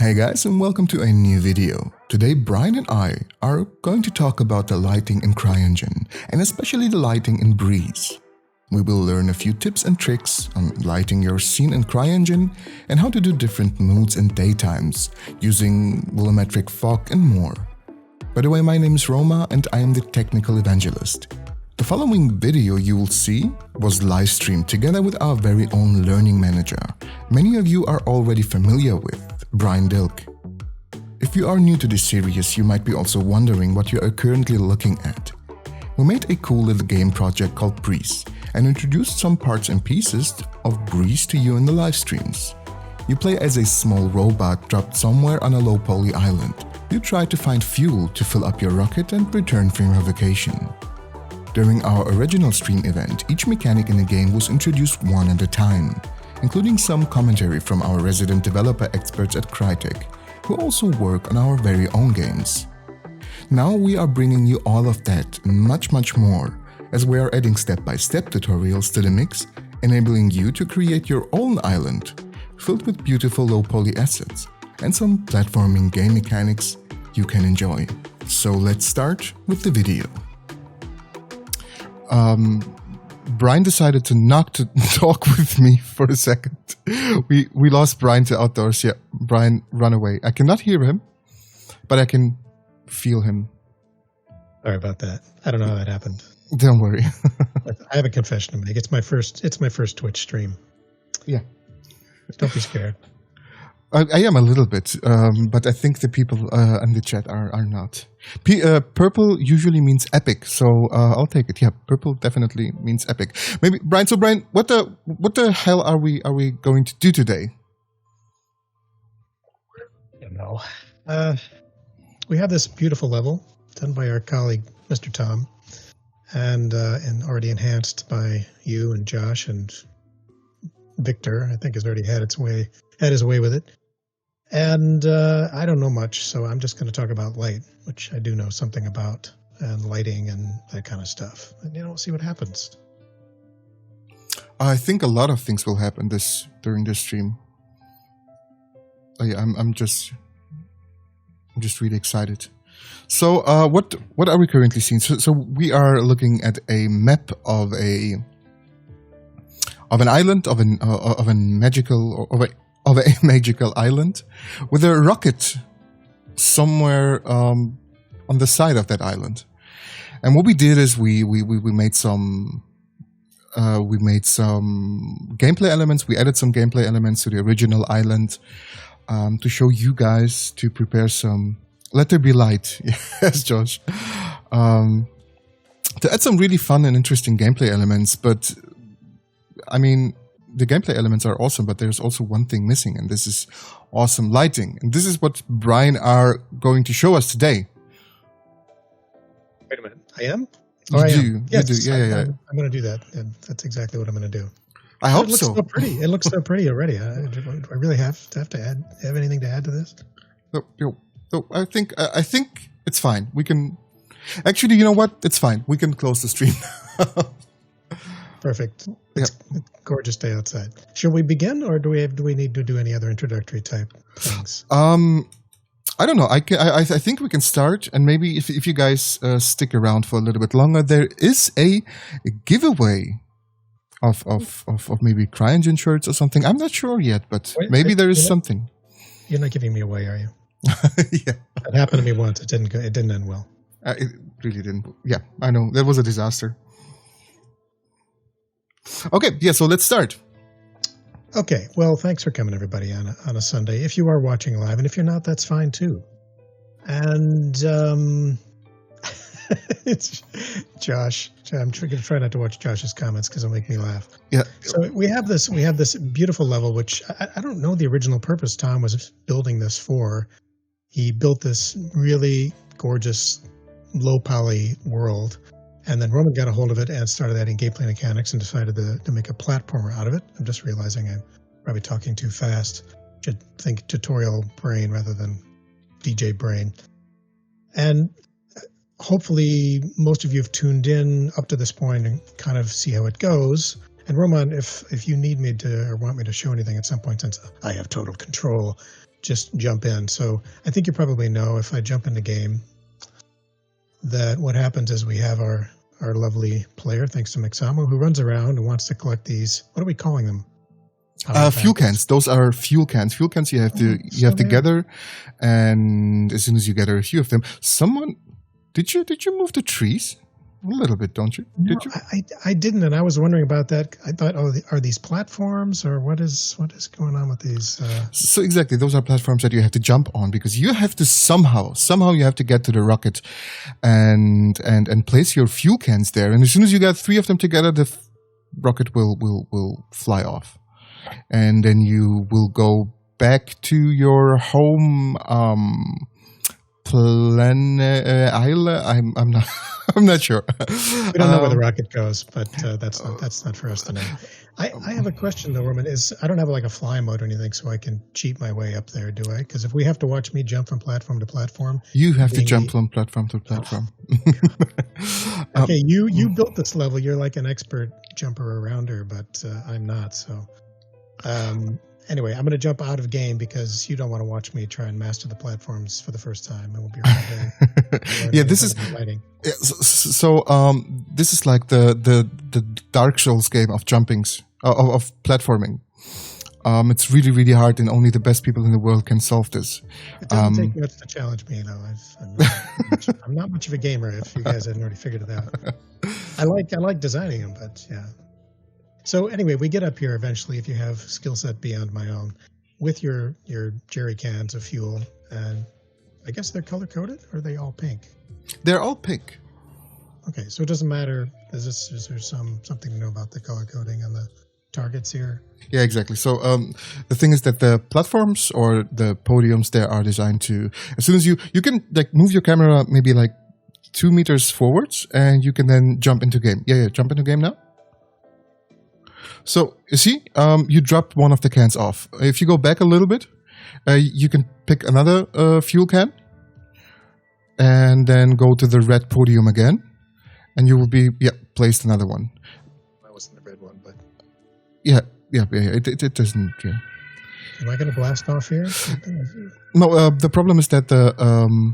Hey guys, and welcome to a new video. Today Brian and I are going to talk about the lighting in Cryengine, and especially the lighting in Breeze. We will learn a few tips and tricks on lighting your scene in Cryengine and how to do different moods and daytimes using volumetric fog and more. By the way, my name is Roma and I am the technical evangelist. The following video you will see was live streamed together with our very own Learning Manager. Many of you are already familiar with Brian Dilg. If you are new to this series, you might be also wondering what you are currently looking at. We made a cool little game project called Breeze and introduced some parts and pieces of Breeze to you in the live streams. You play as a small robot dropped somewhere on a low poly island. You try to find fuel to fill up your rocket and return from your vacation. During our original stream event, each mechanic in the game was introduced one at a time, including some commentary from our resident developer experts at Crytek, who also work on our very own games. Now we are bringing you all of that and much more, as we are adding step-by-step tutorials to the mix, enabling you to create your own island, filled with beautiful low-poly assets, and some platforming game mechanics you can enjoy. So let's start with the video. Brian decided to not to talk with me for a second. We lost Brian to outdoors. Yeah, Brian run away. I cannot hear him, but I can feel him. Sorry about that. I don't know how that happened. Don't worry. I have a confession to make. It's my first Twitch stream. Yeah. Don't be scared. I am a little bit, but I think the people in the chat are not. Purple usually means epic, so I'll take it. Yeah, purple definitely means epic. Maybe Brian. So Brian, what the hell are we going to do today? I don't know. We have this beautiful level done by our colleague Mr. Tom, and already enhanced by you and Josh and Victor. I think has already had his way with it. And I don't know much, so I'm just going to talk about light, which I do know something about, and lighting and that kind of stuff. And we'll see what happens. I think a lot of things will happen during this stream. I'm just really excited. So what are we currently seeing? So we are looking at a map of an island of a magical island with a rocket somewhere on the side of that island. And what we did is we made some gameplay elements. We added some gameplay elements to the original island to show you guys, to prepare some. Let there be light. Yes, Josh. To add some really fun and interesting gameplay elements, but I mean, the gameplay elements are awesome, but there's also one thing missing, and this is awesome lighting. And this is what Brian are going to show us today. Wait a minute. I am? You do. Yes, you do. Yeah. I'm going to do that, and that's exactly what I'm going to do. I hope so. It looks so pretty. It looks so pretty already. Do I really have to have anything to add to this? No, I think it's fine. We can. Actually, you know what? It's fine. We can close the stream. Perfect. It's a gorgeous day outside. Should we begin, or do we need to do any other introductory type things? I don't know. I think we can start, and maybe if you guys stick around for a little bit longer, there is a giveaway of maybe Cryengine shirts or something. I'm not sure yet, but maybe there is something. You're not giving me away, are you? Yeah. That happened to me once. It didn't end well. It really didn't. Yeah, I know. That was a disaster. Okay, yeah, so let's start. Okay, well, thanks for coming, everybody, on a Sunday. If you are watching live, and if you're not, that's fine, too. And it's Josh. I'm going to try not to watch Josh's comments because it'll make me laugh. Yeah. So we have this beautiful level, which I don't know the original purpose Tom was building this for. He built this really gorgeous, low-poly world. And then Roman got a hold of it and started adding gameplay mechanics and decided to make a platformer out of it. I'm just realizing I'm probably talking too fast. Should think tutorial brain rather than DJ brain. And hopefully most of you have tuned in up to this point and kind of see how it goes. And Roman, if you need me to or want me to show anything at some point, since I have total control, just jump in. So I think you probably know if I jump into game that what happens is we have our lovely player, thanks to Mixamo, who runs around and wants to collect these. What are we calling them? Fuel cans. Those are fuel cans. Fuel cans you have to gather, and as soon as you gather a few of them, did you move the trees a little bit? Don't you? Did you? I didn't, and I was wondering about that. I thought, are these platforms, or what is going on with these? So exactly, those are platforms that you have to jump on because you have to somehow you have to get to the rocket, and place your fuel cans there. And as soon as you get 3 of them together, the rocket will fly off. And then you will go back to your home planet island. I'm not sure. We don't know where the rocket goes, but that's not for us to know. I have a question though, Roman. I don't have like a fly mode or anything, so I can cheat my way up there, do I? Because if we have to watch me jump from platform to platform, you have to jump from platform to platform. Okay, you built this level. You're like an expert jumper arounder, but I'm not. So. Anyway, I'm going to jump out of game because you don't want to watch me try and master the platforms for the first time. It will be right there. Yeah, this is lighting. So this is like the Dark Souls game of jumpings of platforming. It's really, really hard, and only the best people in the world can solve this. It doesn't take much to challenge me, though. I'm not much of a gamer. If you guys hadn't already figured it out, I like designing them, but yeah. So anyway, we get up here eventually if you have skill set beyond my own with your jerry cans of fuel, and I guess they're color coded, or are they all pink? They're all pink. Okay, so it doesn't matter. Is there something to know about the color coding on the targets here? Yeah, exactly. So the thing is that the platforms or the podiums there are designed to, as soon as you can like move your camera maybe like 2 meters forwards, and you can then jump into game. Yeah, jump into game now. So, you see, you dropped one of the cans off. If you go back a little bit, you can pick another fuel can and then go to the red podium again, and you will be, placed another one. That wasn't the red one, but... Yeah, it doesn't, yeah. Am I going to blast off here? No, the problem is that the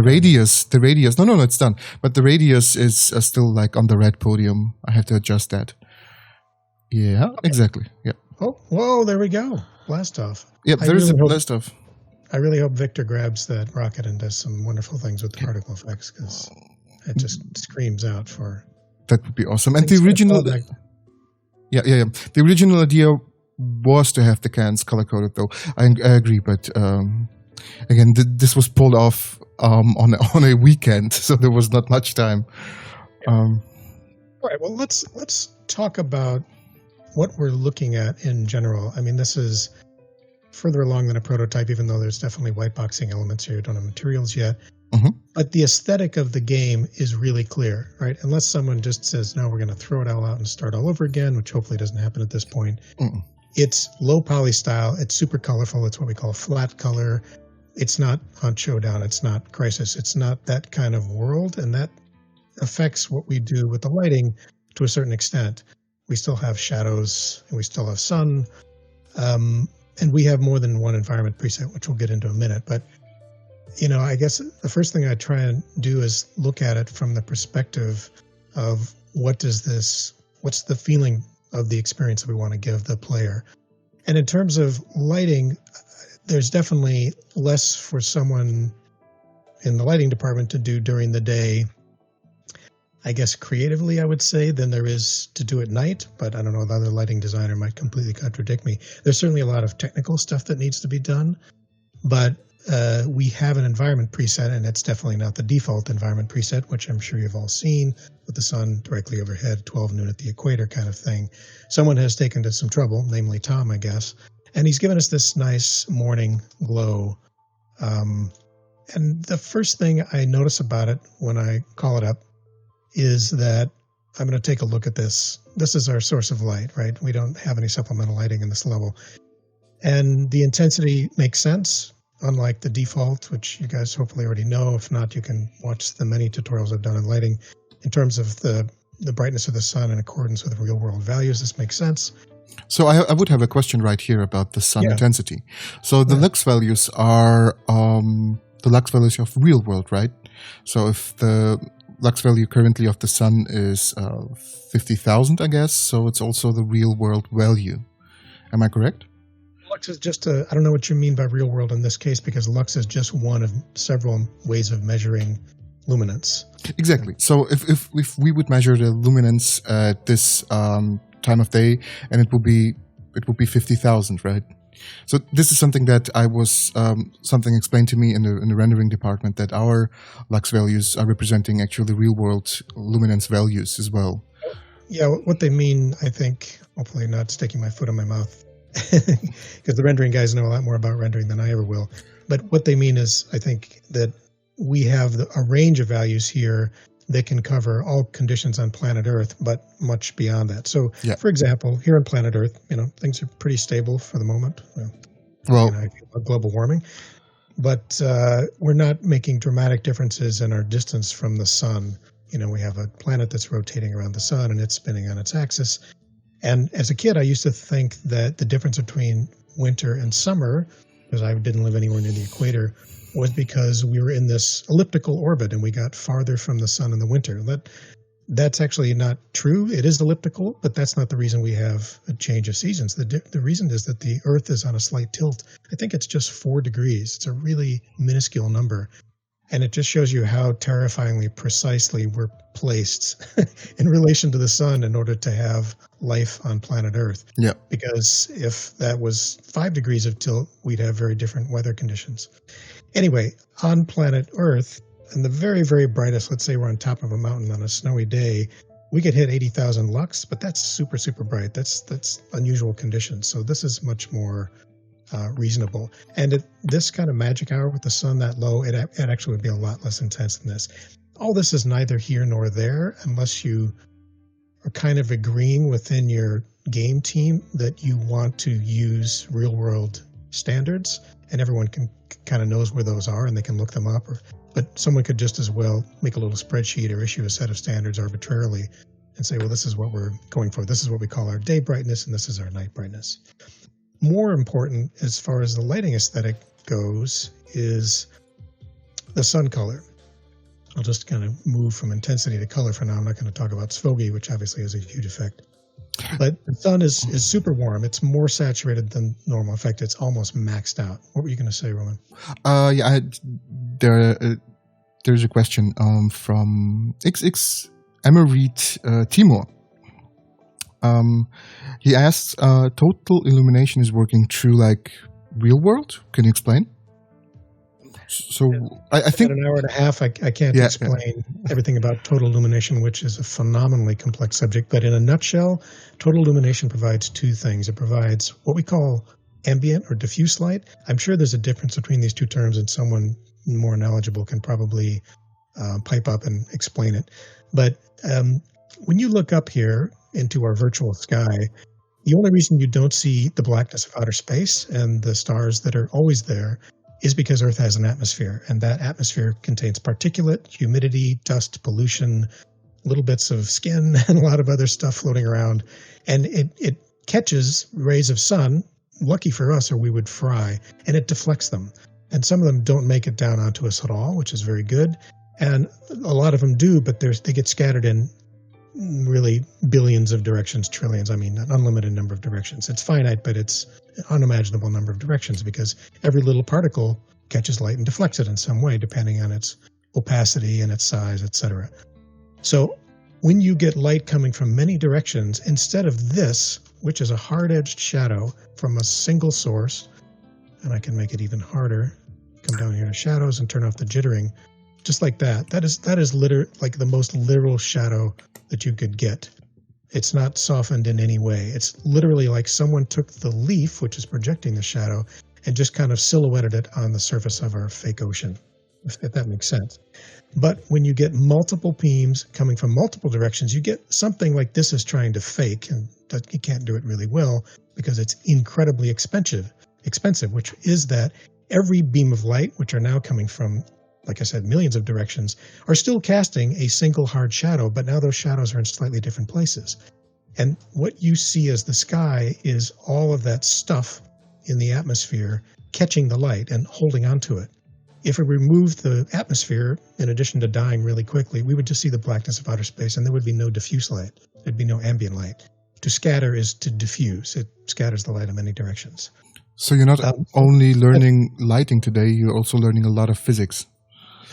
radius, no, it's done. But the radius is still like on the red podium. I have to adjust that. Yeah, okay. Exactly. Yeah. Oh, whoa! There we go. Blast off. Yep, there is a blast off. I really hope Victor grabs that rocket and does some wonderful things with the particle effects, because it just screams out for. That would be awesome. And the original, the original idea was to have the cans color coded, though. I agree, but again, this was pulled off on a weekend, so there was not much time. All right. Well, let's talk about what we're looking at in general. I mean, this is further along than a prototype, even though there's definitely white boxing elements here. You don't have materials yet. Mm-hmm. But the aesthetic of the game is really clear, right? Unless someone just says, no, we're going to throw it all out and start all over again, which hopefully doesn't happen at this point. Mm-mm. It's low poly style. It's super colorful. It's what we call flat color. It's not Hunt Showdown. It's not Crisis. It's not that kind of world. And that affects what we do with the lighting to a certain extent. We still have shadows, and we still have sun, and we have more than one environment preset, which we'll get into in a minute. But, I guess the first thing I try and do is look at it from the perspective of what's the feeling of the experience that we want to give the player. And in terms of lighting, there's definitely less for someone in the lighting department to do during the day, I guess creatively, I would say, than there is to do at night. But I don't know, the other lighting designer might completely contradict me. There's certainly a lot of technical stuff that needs to be done. But we have an environment preset, and it's definitely not the default environment preset, which I'm sure you've all seen, with the sun directly overhead, 12 noon at the equator kind of thing. Someone has taken to some trouble, namely Tom, I guess. And he's given us this nice morning glow. And the first thing I notice about it when I call it up is that I'm going to take a look at this. This is our source of light, right? We don't have any supplemental lighting in this level. And the intensity makes sense, unlike the default, which you guys hopefully already know. If not, you can watch the many tutorials I've done in lighting. In terms of the brightness of the sun in accordance with real-world values, this makes sense. So I would have a question right here about the sun Yeah. intensity. So the lux values are the lux values of real world, right? So if the lux value currently of the sun is 50,000, I guess, so it's also the real world value. Am I correct? Lux is just I don't know what you mean by real world in this case, because lux is just one of several ways of measuring luminance. Exactly. So if we would measure the luminance at this time of day, and it would be 50,000, right? So this is something that I was something explained to me in the rendering department, that our lux values are representing actually real world luminance values as well. Yeah, what they mean, I think, hopefully not sticking my foot in my mouth, because the rendering guys know a lot more about rendering than I ever will. But what they mean is, I think, that we have a range of values here that can cover all conditions on planet Earth, but much beyond that. So, for example, here on planet Earth, things are pretty stable for the moment. Well, global warming, but we're not making dramatic differences in our distance from the sun. We have a planet that's rotating around the sun and it's spinning on its axis. And as a kid, I used to think that the difference between winter and summer, because I didn't live anywhere near the equator, was because we were in this elliptical orbit and we got farther from the sun in the winter. That's actually not true. It is elliptical, but that's not the reason we have a change of seasons. The reason is that the Earth is on a slight tilt. I think it's just 4 degrees. It's a really minuscule number. And it just shows you how terrifyingly precisely we're placed in relation to the sun in order to have life on planet Earth. Yeah. Because if that was 5 degrees of tilt, we'd have very different weather conditions. Anyway, on planet Earth, in the very, very brightest, let's say we're on top of a mountain on a snowy day, we could hit 80,000 lux, but that's super, super bright. That's unusual conditions. So this is much more reasonable. And at this kind of magic hour with the sun that low, it actually would be a lot less intense than this. All this is neither here nor there, unless you are kind of agreeing within your game team that you want to use real world standards, and everyone kind of knows where those are and they can look them up. But someone could just as well make a little spreadsheet or issue a set of standards arbitrarily and say, well, this is what we're going for. This is what we call our day brightness, and this is our night brightness. More important, as far as the lighting aesthetic goes, is the sun color. I'll just kind of move from intensity to color for now. I'm not going to talk about Svogi, which obviously has a huge effect. But the sun is super warm. It's more saturated than normal. In fact, it's almost maxed out. What were you going to say, Roman? There's a question from XX Emerit Timur. He asks, total illumination is working through like real world? Can you explain? So I think in an hour and a half, I can't explain everything about total illumination, which is a phenomenally complex subject. But in a nutshell, total illumination provides 2 things. It provides what we call ambient or diffuse light. I'm sure there's a difference between these 2 terms, and someone more knowledgeable can probably pipe up and explain it. But when you look up here into our virtual sky, the only reason you don't see the blackness of outer space and the stars that are always there is because Earth has an atmosphere, and that atmosphere contains particulate, humidity, dust, pollution, little bits of skin, and a lot of other stuff floating around. And it catches rays of sun, lucky for us, or we would fry, and it deflects them. And some of them don't make it down onto us at all, which is very good. And a lot of them do, but they get scattered in really billions of directions, trillions, an unlimited number of directions. It's finite, but it's an unimaginable number of directions because every little particle catches light and deflects it in some way, depending on its opacity and its size, etc. So when you get light coming from many directions, instead of this, which is a hard-edged shadow from a single source, and I can make it even harder, come down here to shadows and turn off the jittering, just like that. That is like the most literal shadow that you could get. It's not softened in any way. It's literally like someone took the leaf, which is projecting the shadow, and just kind of silhouetted it on the surface of our fake ocean, if that makes sense. But when you get multiple beams coming from multiple directions, you get something like this is trying to fake, and you can't do it really well because it's incredibly expensive, which is that every beam of light, which are now coming from, like I said, millions of directions, are still casting a single hard shadow, but now those shadows are in slightly different places. And what you see as the sky is all of that stuff in the atmosphere catching the light and holding onto it. If we removed the atmosphere, in addition to dying really quickly, we would just see the blackness of outer space, and there would be no diffuse light. There'd be no ambient light. To scatter is to diffuse. It scatters the light in many directions. So you're not only learning lighting today, you're also learning a lot of physics.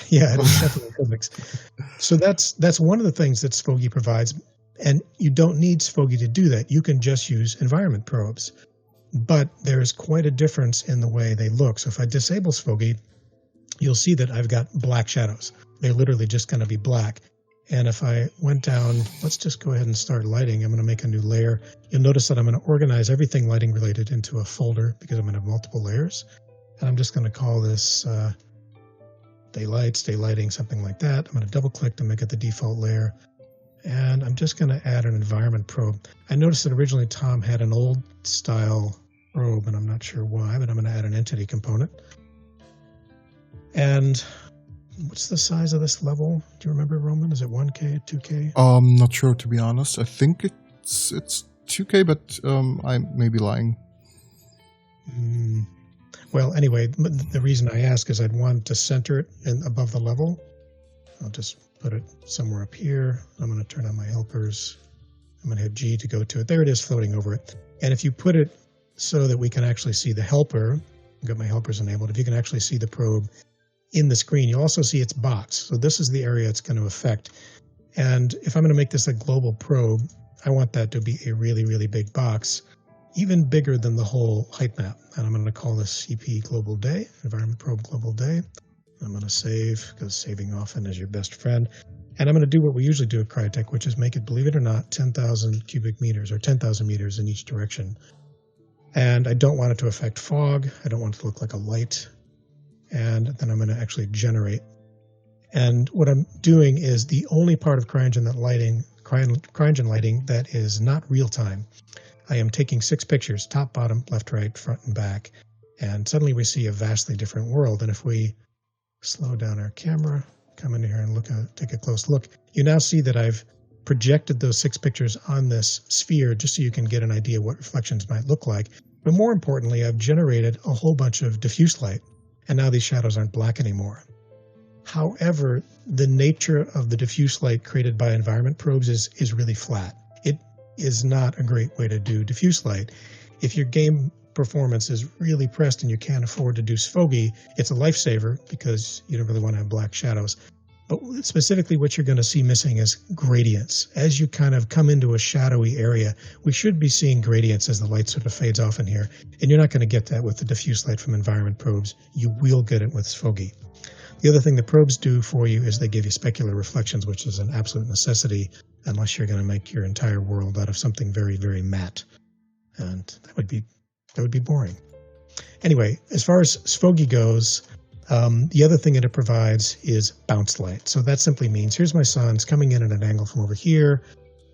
Yeah, it is definitely physics. So that's one of the things that Svogi provides, and you don't need Svogi to do that. You can just use environment probes. But there's quite a difference in the way they look. So if I disable Svogi, you'll see that I've got black shadows. They're literally just going to be black. And if I went down, let's just go ahead and start lighting. I'm going to make a new layer. You'll notice that I'm going to organize everything lighting related into a folder because I'm going to have multiple layers. And I'm just going to call this daylight, day lighting, something like that. I'm going to double click to make it the default layer. And I'm just going to add an environment probe. I noticed that originally Tom had an old style probe, and I'm not sure why, but I'm going to add an entity component. And what's the size of this level? Do you remember, Roman? Is it 1K, 2K? I'm not sure, to be honest. I think it's 2K, but I may be lying. Well, anyway, the reason I ask is I'd want to center it above the level. I'll just put it somewhere up here. I'm going to turn on my helpers. I'm going to hit G to go to it. There it is floating over it. And if you put it so that we can actually see the helper, I've got my helpers enabled. If you can actually see the probe in the screen, you'll also see its box. So this is the area it's going to affect. And if I'm going to make this a global probe, I want that to be a really, really big box, even bigger than the whole height map. And I'm going to call this CP Global Day, Environment Probe Global Day. I'm going to save, because saving often is your best friend. And I'm going to do what we usually do at Cryotech, which is make it, believe it or not, 10,000 cubic meters or 10,000 meters in each direction. And I don't want it to affect fog. I don't want it to look like a light. And then I'm going to actually generate. And what I'm doing is the only part of Cryengine lighting that is not real time. I am taking 6 pictures, top, bottom, left, right, front, and back. And suddenly we see a vastly different world. And if we slow down our camera, come in here and take a close look, you now see that I've projected those 6 pictures on this sphere just so you can get an idea what reflections might look like. But more importantly, I've generated a whole bunch of diffuse light, and now these shadows aren't black anymore. However, the nature of the diffuse light created by environment probes is really flat. It is not a great way to do diffuse light. If your game performance is really pressed and you can't afford to do Svogi, it's a lifesaver because you don't really want to have black shadows. But specifically what you're going to see missing is gradients. As you kind of come into a shadowy area, we should be seeing gradients as the light sort of fades off in here. And you're not going to get that with the diffuse light from environment probes. You will get it with Svogi. The other thing the probes do for you is they give you specular reflections, which is an absolute necessity unless you're going to make your entire world out of something very, very matte. And that would be boring. Anyway, as far as Svogi goes, the other thing that it provides is bounce light. So that simply means here's my sun, it's coming in at an angle from over here,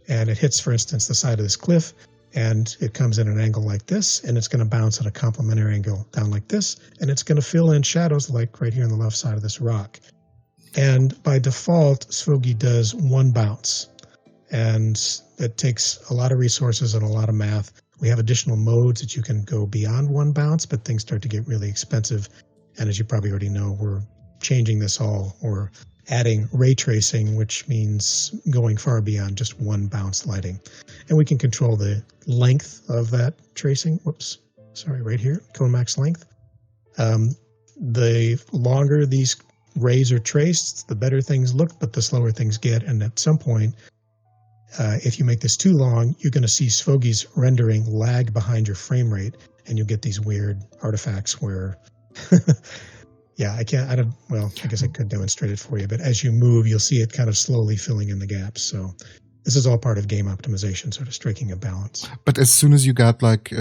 and it hits, for instance, the side of this cliff, and it comes in an angle like this, and it's going to bounce at a complementary angle down like this, and it's going to fill in shadows like right here on the left side of this rock. And by default, Svogi does 1 bounce, and it takes a lot of resources and a lot of math. We have additional modes that you can go beyond 1 bounce, but things start to get really expensive. And as you probably already know, we're changing this all. We're adding ray tracing, which means going far beyond just 1 bounce lighting. And we can control the length of that tracing. Whoops, sorry, right here, cone max length. The longer these rays are traced, the better things look, but the slower things get. And at some point, if you make this too long, you're going to see Svogi's rendering lag behind your frame rate, and you'll get these weird artifacts where, I guess I could demonstrate it for you, but as you move, you'll see it kind of slowly filling in the gaps. So this is all part of game optimization, sort of striking a balance. But as soon as you got that's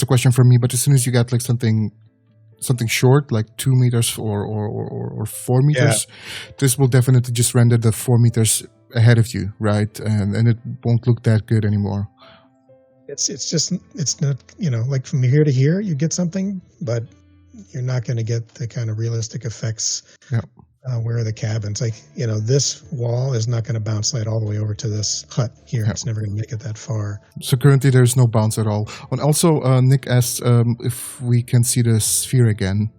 a question for me, but as soon as you got like something short, like 2 meters or 4 meters, this will definitely just render the 4 meters ahead of you, right? And it won't look that good anymore. It's not, like from here to here, you get something, but you're not going to get the kind of realistic effects Where are the cabins? Like, this wall is not going to bounce light all the way over to this hut here. Yeah. It's never going to make it that far. So currently there's no bounce at all. And also, Nick asked if we can see the sphere again.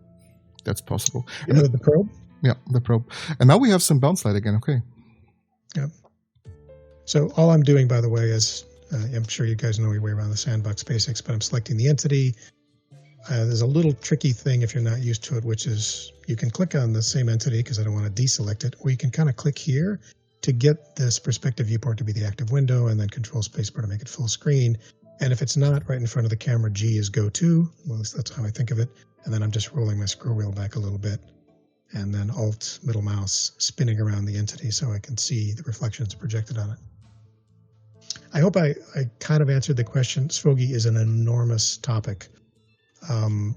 That's possible. And The probe? Yeah, the probe. And now we have some bounce light again. Okay. Yeah. So all I'm doing, by the way, is I'm sure you guys know your way around the sandbox basics, but I'm selecting the entity. There's a little tricky thing if you're not used to it, which is you can click on the same entity because I don't want to deselect it, or you can kind of click here to get this perspective viewport to be the active window and then control spacebar to make it full screen. And if it's not right in front of the camera, G is go to. Well, at least that's how I think of it. And then I'm just rolling my scroll wheel back a little bit and then Alt middle mouse spinning around the entity so I can see the reflections projected on it. I hope I kind of answered the question. Svogi is an enormous topic.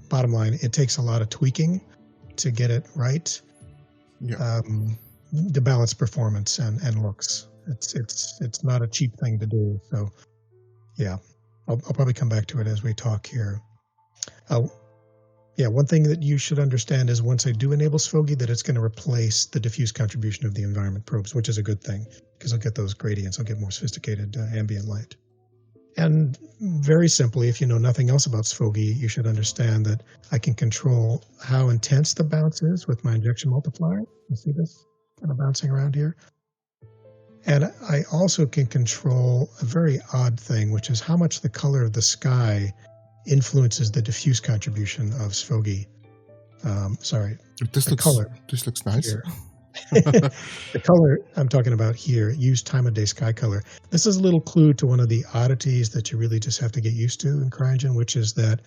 Bottom line, it takes a lot of tweaking to get it right. Yeah. To balance performance and looks. It's not a cheap thing to do. So yeah, I'll probably come back to it as we talk here. One thing that you should understand is once I do enable Svogi, that it's going to replace the diffuse contribution of the environment probes, which is a good thing because I'll get those gradients. I'll get more sophisticated ambient light. And very simply, if you know nothing else about Svogi, you should understand that I can control how intense the bounce is with my injection multiplier. You see this kind of bouncing around here? And I also can control a very odd thing, which is how much the color of the sky influences the diffuse contribution of Svogi. This looks nice. Here. The color I'm talking about here, use time of day sky color. This is a little clue to one of the oddities that you really just have to get used to in Cryengine, which is that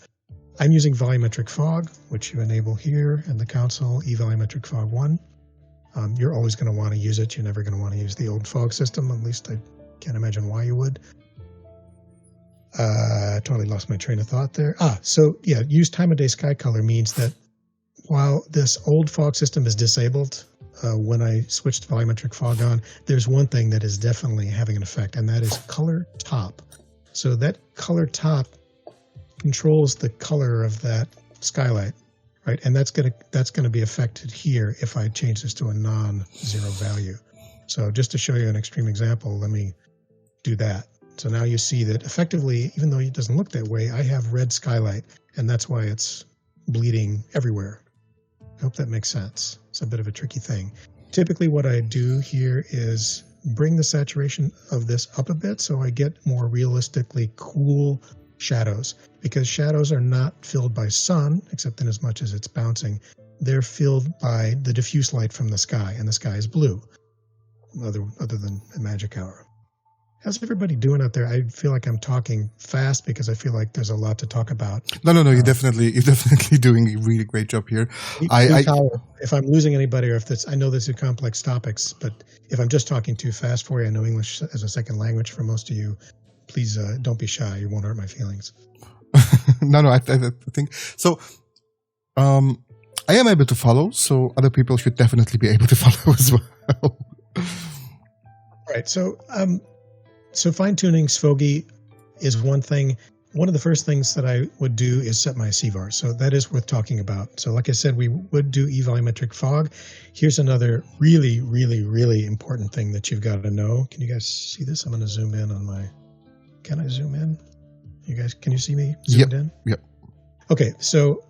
I'm using volumetric fog, which you enable here in the console, eVolumetric fog 1. You're always going to want to use it. You're never going to want to use the old fog system. At least I can't imagine why you would. I totally lost my train of thought there. Use time of day sky color means that while this old fog system is disabled, when I switched volumetric fog on, there's one thing that is definitely having an effect, and that is color top. So that color top controls the color of that skylight, right? And that's gonna be affected here if I change this to a non-zero value. So just to show you an extreme example, let me do that. So now you see that effectively, even though it doesn't look that way, I have red skylight, and that's why it's bleeding everywhere. I hope that makes sense. It's a bit of a tricky thing. Typically what I do here is bring the saturation of this up a bit so I get more realistically cool shadows, because shadows are not filled by sun, except in as much as it's bouncing. They're filled by the diffuse light from the sky, and the sky is blue, other than a magic hour. How's everybody doing out there? I feel like I'm talking fast because I feel like there's a lot to talk about. No. You're definitely doing a really great job here. If I'm losing anybody, or if I know these are complex topics, but if I'm just talking too fast for you, I know English as a second language for most of you. Please don't be shy. You won't hurt my feelings. No. I think so. I am able to follow, so other people should definitely be able to follow as well. Right. So fine-tuning Svogi is one thing. One of the first things that I would do is set my CVars. So that is worth talking about. So like I said, we would do eVolumetric fog. Here's another really, really, really important thing that you've got to know. Can you guys see this? I'm going to zoom in on my... Can I zoom in? You guys, can you see me zoomed in? Yep. Okay, so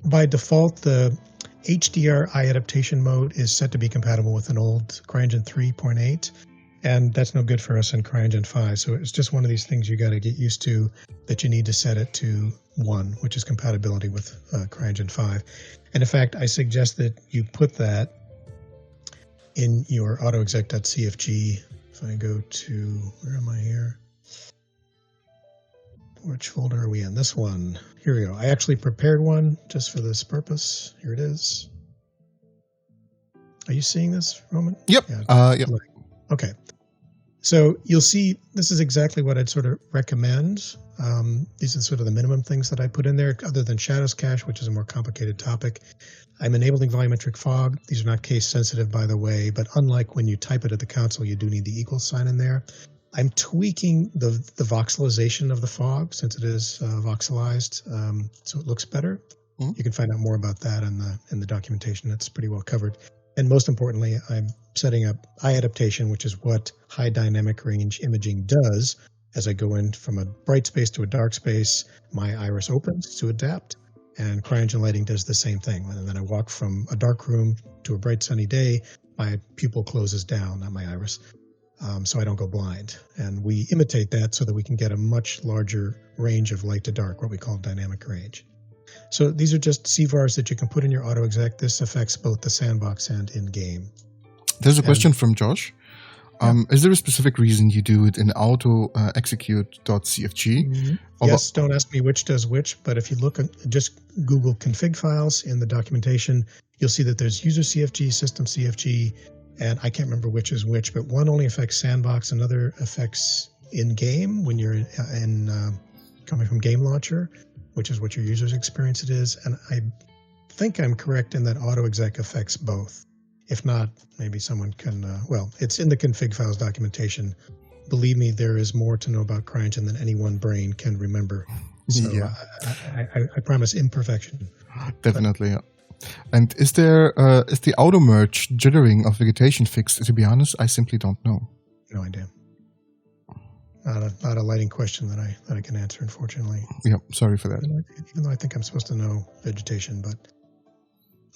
by default, the HDR eye adaptation mode is set to be compatible with an old Cryengine 3.8. And that's no good for us in Cryengine 5. So it's just one of these things you got to get used to, that you need to set it to 1, which is compatibility with Cryengine 5. And in fact, I suggest that you put that in your autoexec.cfg. If I go to, where am I here? Which folder are we in? This one. Here we go. I actually prepared one just for this purpose. Here it is. Are you seeing this, Roman? Yep. Yep. Okay. So you'll see this is exactly what I'd sort of recommend. These are sort of the minimum things that I put in there, other than shadows cache, which is a more complicated topic. I'm enabling volumetric fog. These are not case sensitive, by the way, but unlike when you type it at the console, you do need the equal sign in there. I'm tweaking the voxelization of the fog, since it is voxelized, so it looks better. Mm-hmm. You can find out more about that in the documentation. That's pretty well covered. And most importantly, I'm setting up eye adaptation, which is what high dynamic range imaging does. As I go in from a bright space to a dark space, my iris opens to adapt, and Cryengine lighting does the same thing. And then I walk from a dark room to a bright sunny day, my pupil closes down, not my iris, so I don't go blind. And we imitate that so that we can get a much larger range of light to dark, what we call dynamic range. So these are just CVars that you can put in your auto-exec. This affects both the sandbox and in-game. There's a question from Josh. Is there a specific reason you do it in auto-execute.cfg? Mm-hmm. Yes, don't ask me which does which, but if you look at just Google config files in the documentation, you'll see that there's user CFG, system CFG, and I can't remember which is which, but one only affects sandbox, another affects in-game when you're coming from game launcher, which is what your user's experience it is. And I think I'm correct in that auto-exec affects both. If not, maybe someone can, it's in the config files documentation. Believe me, there is more to know about Cryengine than any one brain can remember. So yeah. I promise imperfection. Definitely, yeah. And is the auto merge jittering of vegetation fixed? To be honest, I simply don't know. No idea. Not a lighting question that I can answer, unfortunately. Yeah, sorry for that. Even though I think I'm supposed to know vegetation, but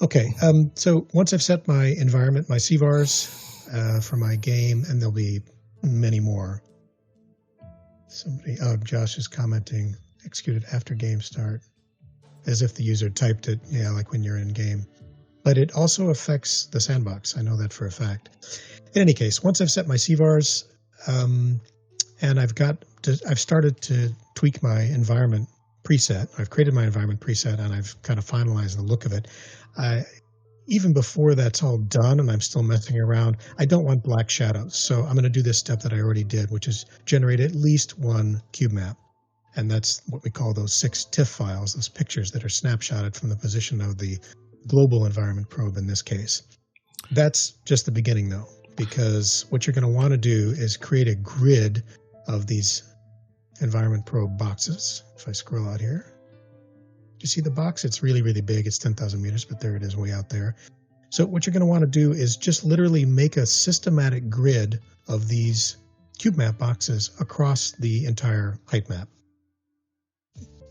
okay. So once I've set my environment, my CVars for my game, and there'll be many more. Josh is commenting, executed after game start, as if the user typed it, like when you're in game. But it also affects the sandbox. I know that for a fact. In any case, once I've set my CVars, and I've started to tweak my environment preset. I've created my environment preset, and I've kind of finalized the look of it. Even before that's all done and I'm still messing around, I don't want black shadows. So I'm going to do this step that I already did, which is generate at least one cube map. And that's what we call those 6 TIFF files, those pictures that are snapshotted from the position of the global environment probe in this case. That's just the beginning, though, because what you're going to want to do is create a grid of these environment probe boxes. If I scroll out here, do you see the box? It's really, really big. It's 10,000 meters, but there it is way out there. So what you're going to want to do is just literally make a systematic grid of these cube map boxes across the entire height map.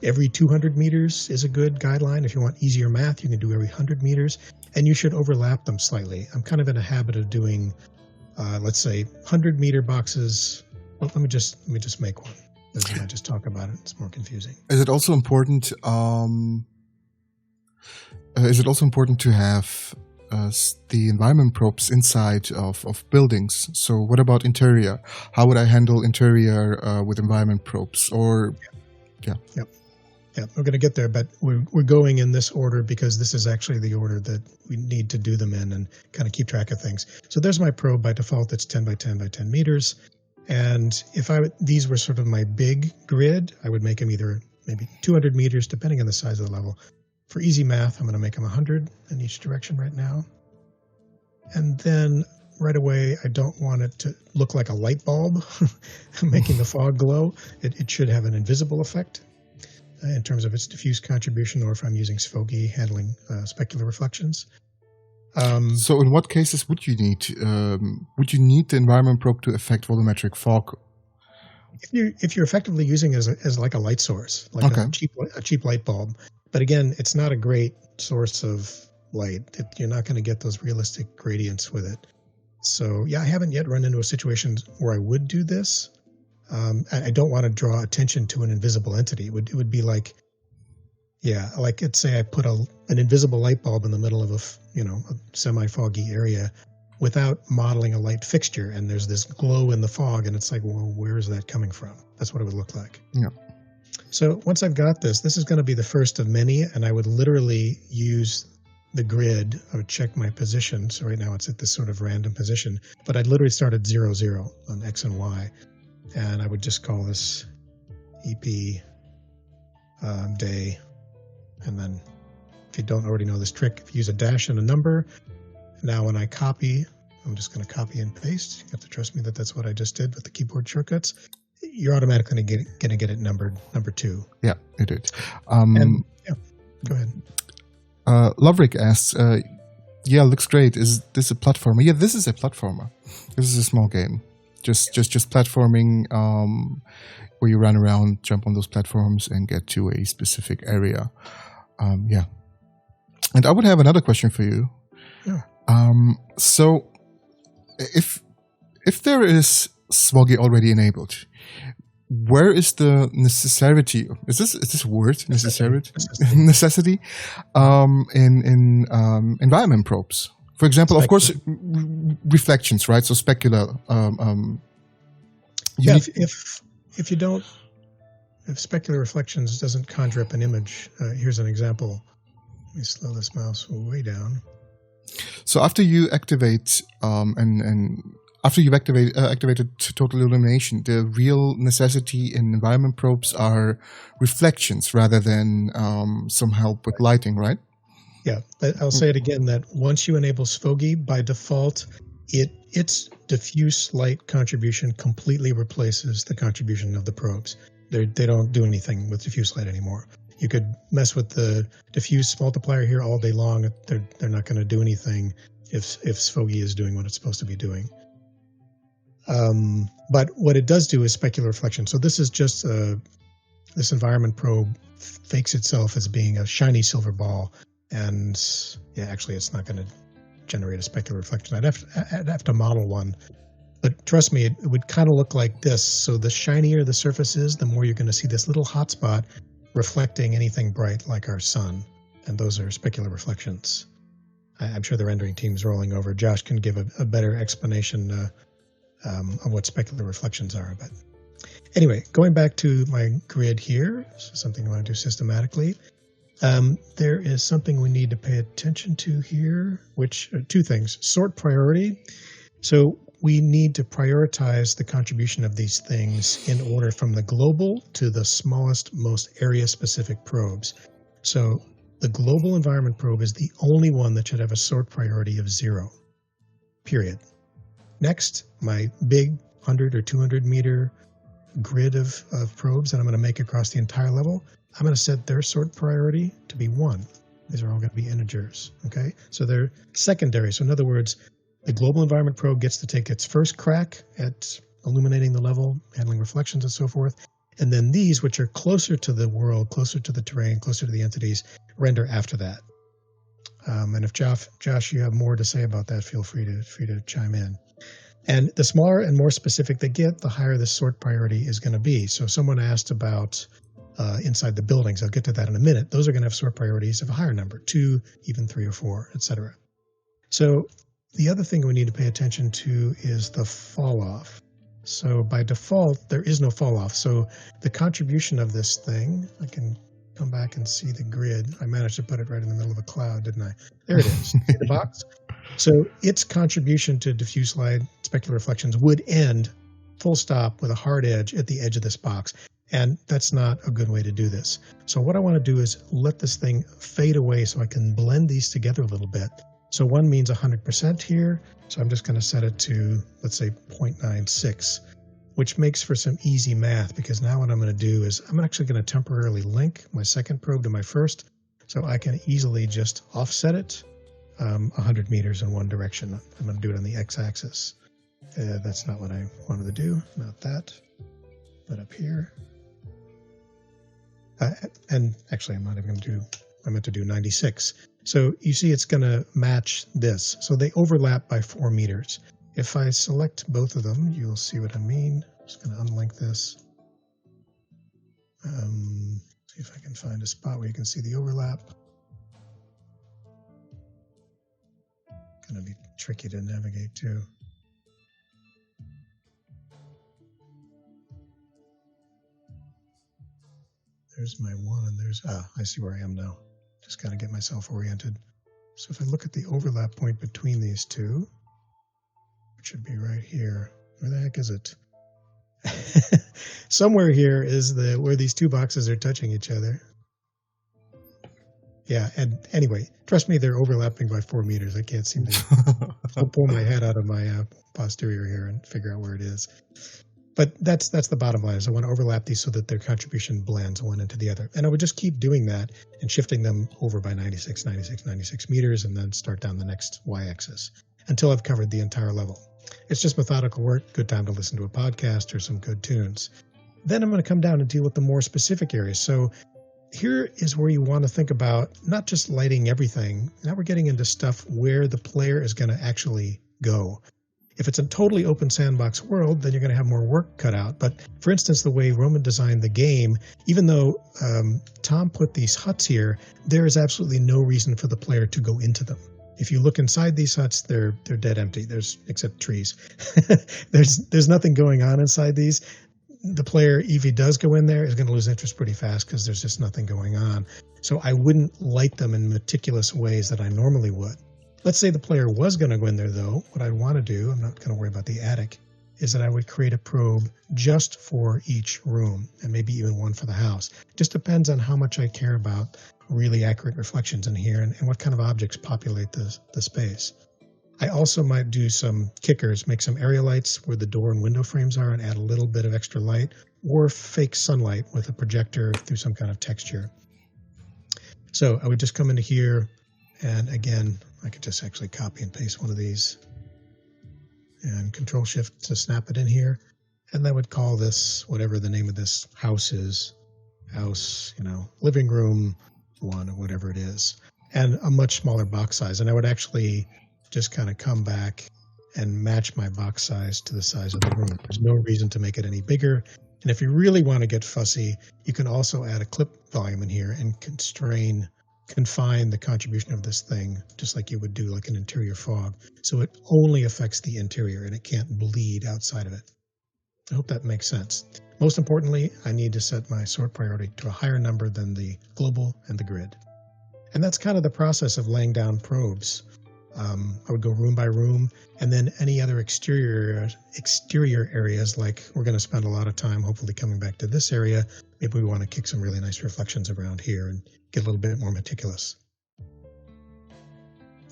Every 200 meters is a good guideline. If you want easier math, you can do every 100 meters, and you should overlap them slightly. I'm kind of in a habit of doing, let's say, 100-meter boxes. Well, let me just make one. If I just talk about it, it's more confusing. Is it also important? To have the environment probes inside of buildings? So what about interior? How would I handle interior with environment probes? Or Yeah, we're going to get there, but we're going in this order because this is actually the order that we need to do them in and kind of keep track of things. So there's my probe. By default, it's 10 by 10 by 10 meters. And if these were sort of my big grid, I would make them either maybe 200 meters, depending on the size of the level. For easy math, I'm going to make them 100 in each direction right now. And then right away, I don't want it to look like a light bulb making the fog glow. It should have an invisible effect in terms of its diffuse contribution, or if I'm using Svogi handling specular reflections. So in what cases would you need the environment probe to affect volumetric fog? If you're effectively using it as like a light source, like a cheap light bulb, but again, it's not a great source of light. You're not going to get those realistic gradients with it. So yeah, I haven't yet run into a situation where I would do this. I don't want to draw attention to an invisible entity. It would be like, let's say I put an invisible light bulb in the middle of a semi-foggy area without modeling a light fixture, and there's this glow in the fog, and it's like, well, where is that coming from? That's what it would look like. Yeah. So once I've got this is going to be the first of many, and I would literally use the grid. I would check my position. So right now it's at this sort of random position, but I'd literally start at 0, 0 on X and Y. And I would just call this EP day. And then if you don't already know this trick, if you use a dash and a number, now when I copy, I'm just going to copy and paste. You have to trust me that that's what I just did with the keyboard shortcuts. You're automatically going to get it numbered number 2. Yeah, it did. Go ahead. Loverick asks, Yeah, looks great. Is this a platformer? Yeah, this is a platformer. This is a small game. Just platforming where you run around, jump on those platforms, and get to a specific area. Yeah. And I would have another question for you. Yeah. So, if there is Svogi already enabled, where is the necessity? Is this a word? Necessity. In environment probes. For example, of course, reflections, right? So specular. If specular reflections doesn't conjure up an image, here's an example. Let me slow this mouse way down. So after you activate and after you've activated total illumination, the real necessity in environment probes are reflections rather than some help with lighting, right? Yeah, I'll say it again, that once you enable Svogi, by default, its diffuse light contribution completely replaces the contribution of the probes. They don't do anything with diffuse light anymore. You could mess with the diffuse multiplier here all day long. They're not going to do anything if Svogi is doing what it's supposed to be doing. But what it does do is specular reflection. So this is just this environment probe fakes itself as being a shiny silver ball. And yeah, actually, it's not going to generate a specular reflection. I'd have to model one. But trust me, it would kind of look like this. So the shinier the surface is, the more you're going to see this little hot spot reflecting anything bright like our sun. And those are specular reflections. I'm sure the rendering team's rolling over. Josh can give a better explanation of what specular reflections are. But anyway, going back to my grid here, so something I want to do systematically. There is something we need to pay attention to here, which are two things. Sort priority. So we need to prioritize the contribution of these things in order from the global to the smallest, most area-specific probes. So the global environment probe is the only one that should have a sort priority of 0, period. Next, my big 100 or 200 meter grid of probes that I'm going to make across the entire level, I'm going to set their sort priority to be 1. These are all going to be integers, okay? So they're secondary. So in other words, the global environment probe gets to take its first crack at illuminating the level, handling reflections and so forth. And then these, which are closer to the world, closer to the terrain, closer to the entities, render after that. And if Josh, you have more to say about that, feel free to chime in. And the smaller and more specific they get, the higher the sort priority is going to be. So someone asked about inside the buildings. I'll get to that in a minute. Those are going to have sort priorities of a higher number, 2, even 3 or 4, etc. So the other thing we need to pay attention to is the fall off. So by default, there is no fall off. So the contribution of this thing, I can come back and see the grid. I managed to put it right in the middle of a cloud, didn't I? There it is, the box. So its contribution to diffuse light, specular reflections would end full stop with a hard edge at the edge of this box. And that's not a good way to do this. So what I want to do is let this thing fade away so I can blend these together a little bit. So 1 means 100% here. So I'm just going to set it to, let's say, 0.96, which makes for some easy math, because now what I'm going to do is I'm actually going to temporarily link my second probe to my first. So I can easily just offset it 100 meters in one direction. I'm going to do it on the x-axis. That's not what I wanted to do. Not that, but up here. And actually, I'm not even going to do, I meant to do 96. So you see it's going to match this. So they overlap by 4 meters. If I select both of them, you'll see what I mean. I'm just going to unlink this. See if I can find a spot where you can see the overlap. Going to be tricky to navigate too. There's my 1, and there's, I see where I am now. Just got to get myself oriented. So if I look at the overlap point between these two, which should be right here. Where the heck is it? Somewhere here is where these two boxes are touching each other. Yeah, and anyway, trust me, they're overlapping by 4 meters. I can't seem to pull my head out of my posterior here and figure out where it is. But that's the bottom line, is I want to overlap these so that their contribution blends one into the other. And I would just keep doing that and shifting them over by 96 meters, and then start down the next y-axis until I've covered the entire level. It's just methodical work, good time to listen to a podcast or some good tunes. Then I'm going to come down and deal with the more specific areas. So here is where you want to think about not just lighting everything. Now we're getting into stuff where the player is going to actually go. If it's a totally open sandbox world, then you're going to have more work cut out. But for instance, the way Roman designed the game, even though Tom put these huts here, there is absolutely no reason for the player to go into them. If you look inside these huts, they're dead empty. Except trees. There's nothing going on inside these. The player, if he does go in there, is going to lose interest pretty fast because there's just nothing going on. So I wouldn't light them in meticulous ways that I normally would. Let's say the player was going to go in there, though. What I'd want to do, I'm not going to worry about the attic, is that I would create a probe just for each room, and maybe even one for the house. Just depends on how much I care about really accurate reflections in here and what kind of objects populate the space. I also might do some kickers, make some area lights where the door and window frames are and add a little bit of extra light, or fake sunlight with a projector through some kind of texture. So I would just come into here, and again, I could just actually copy and paste one of these and Control-Shift to snap it in here. And I would call this, whatever the name of this house is, living room 1 or whatever it is, and a much smaller box size. And I would actually just kind of come back and match my box size to the size of the room. There's no reason to make it any bigger. And if you really want to get fussy, you can also add a clip volume in here and confine the contribution of this thing, just like you would do like an interior fog. So it only affects the interior and it can't bleed outside of it. I hope that makes sense. Most importantly, I need to set my sort priority to a higher number than the global and the grid. And that's kind of the process of laying down probes. I would go room by room, and then any other exterior areas, like we're going to spend a lot of time hopefully coming back to this area. Maybe we want to kick some really nice reflections around here and get a little bit more meticulous.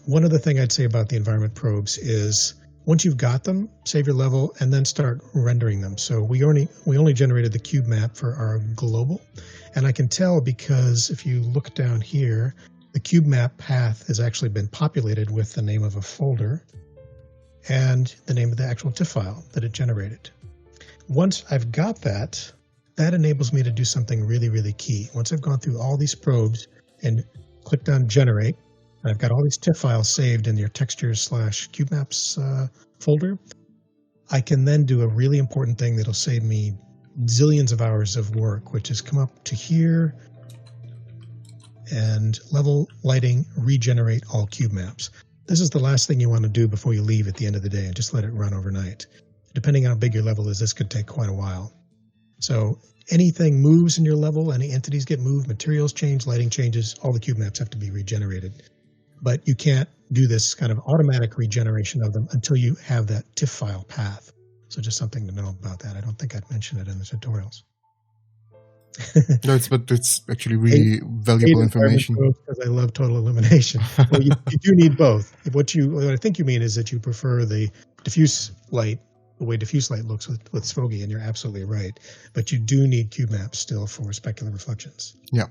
One other thing I'd say about the environment probes is once you've got them, save your level and then start rendering them. So we only generated the cube map for our global, and I can tell because if you look down here, the cube map path has actually been populated with the name of a folder and the name of the actual TIFF file that it generated. Once I've got that enables me to do something really, really key. Once I've gone through all these probes and clicked on generate, and I've got all these TIFF files saved in your textures/cube maps folder, I can then do a really important thing that'll save me zillions of hours of work, which is come up to here and level lighting, regenerate all cube maps. This is the last thing you want to do before you leave at the end of the day, and just let it run overnight. Depending on how big your level is, this could take quite a while. So anything moves in your level, any entities get moved, materials change, lighting changes, all the cube maps have to be regenerated. But you can't do this kind of automatic regeneration of them until you have that TIFF file path. So just something to know about that. I don't think I'd mention it in the tutorials. No, it's actually really valuable information. Because I love total illumination. Well, you do need both. What I think you mean is that you prefer the diffuse light, the way diffuse light looks with Svogi, and you're absolutely right. But you do need cube maps still for specular reflections. Yeah,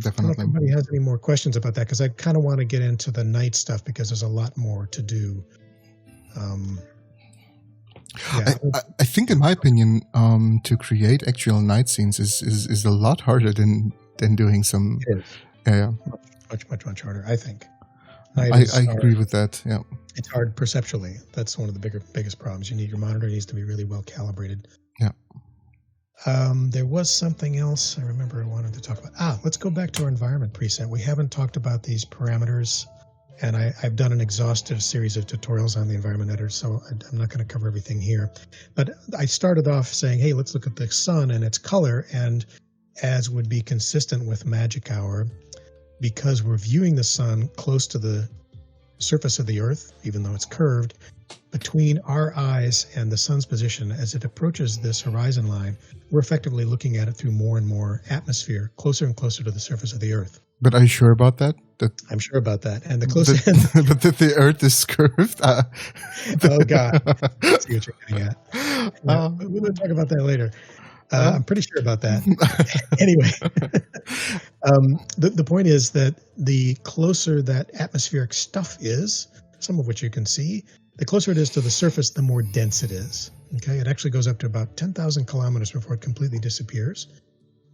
definitely. I don't know if anybody has any more questions about that, because I kind of want to get into the night stuff because there's a lot more to do. Yeah. I think, in my opinion, to create actual night scenes is a lot harder than doing some. It is. Yeah. Much harder, I think. I agree with that. Yeah. It's hard perceptually. That's one of the biggest problems. Your monitor needs to be really well calibrated. Yeah. There was something else I remember I wanted to talk about. Let's go back to our environment preset. We haven't talked about these parameters. And I've done an exhaustive series of tutorials on the environment editor, so I'm not going to cover everything here. But I started off saying, hey, let's look at the sun and its color. And as would be consistent with magic hour, because we're viewing the sun close to the surface of the Earth, even though it's curved, between our eyes and the sun's position as it approaches this horizon line, we're effectively looking at it through more and more atmosphere, closer and closer to the surface of the Earth. But are you sure about that? I'm sure about that. And the closer... But that the Earth is curved? Oh, God. I see what you're getting at. We'll talk about that later. I'm pretty sure about that. Anyway, the point is that the closer that atmospheric stuff is, some of which you can see, the closer it is to the surface, the more dense it is. Okay, it actually goes up to about 10,000 kilometers before it completely disappears.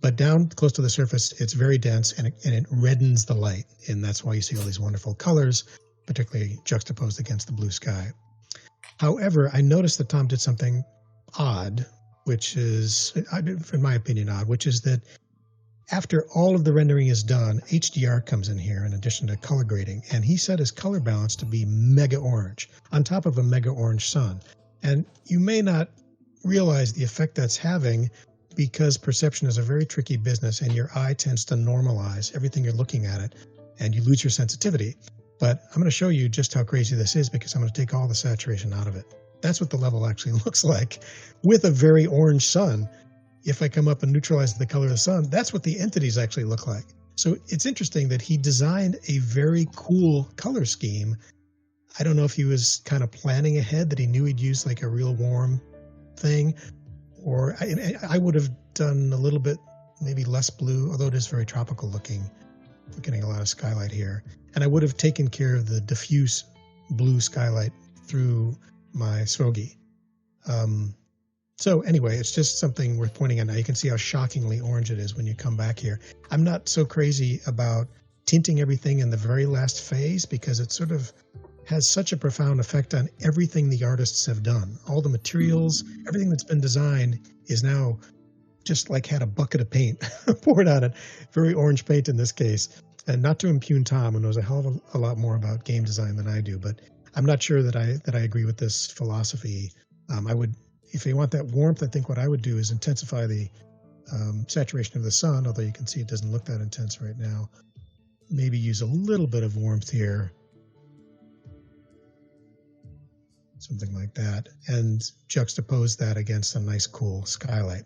But down close to the surface, it's very dense and it reddens the light. And that's why you see all these wonderful colors, particularly juxtaposed against the blue sky. However, I noticed that Tom did something odd, which is, in my opinion, odd, which is that after all of the rendering is done, HDR comes in here in addition to color grading, and he set his color balance to be mega orange on top of a mega orange sun. And you may not realize the effect that's having because perception is a very tricky business and your eye tends to normalize everything you're looking at it and you lose your sensitivity. But I'm going to show you just how crazy this is because I'm going to take all the saturation out of it. That's what the level actually looks like with a very orange sun. If I come up and neutralize the color of the sun, that's what the entities actually look like. So it's interesting that he designed a very cool color scheme. I don't know if he was kind of planning ahead, that he knew he'd use like a real warm thing, or I would have done a little bit, maybe less blue, although it is very tropical looking. We're getting a lot of skylight here. And I would have taken care of the diffuse blue skylight through my Svogi. So anyway, it's just something worth pointing out. Now you can see how shockingly orange it is when you come back here. I'm not so crazy about tinting everything in the very last phase because it sort of has such a profound effect on everything the artists have done. All the materials, everything that's been designed is now just like had a bucket of paint poured on it. Very orange paint in this case. And not to impugn Tom, who knows a hell of a lot more about game design than I do, but I'm not sure that I agree with this philosophy. I would, if you want that warmth, I think what I would do is intensify the saturation of the sun, although you can see it doesn't look that intense right now. Maybe use a little bit of warmth here. Something like that, and juxtapose that against a nice cool skylight,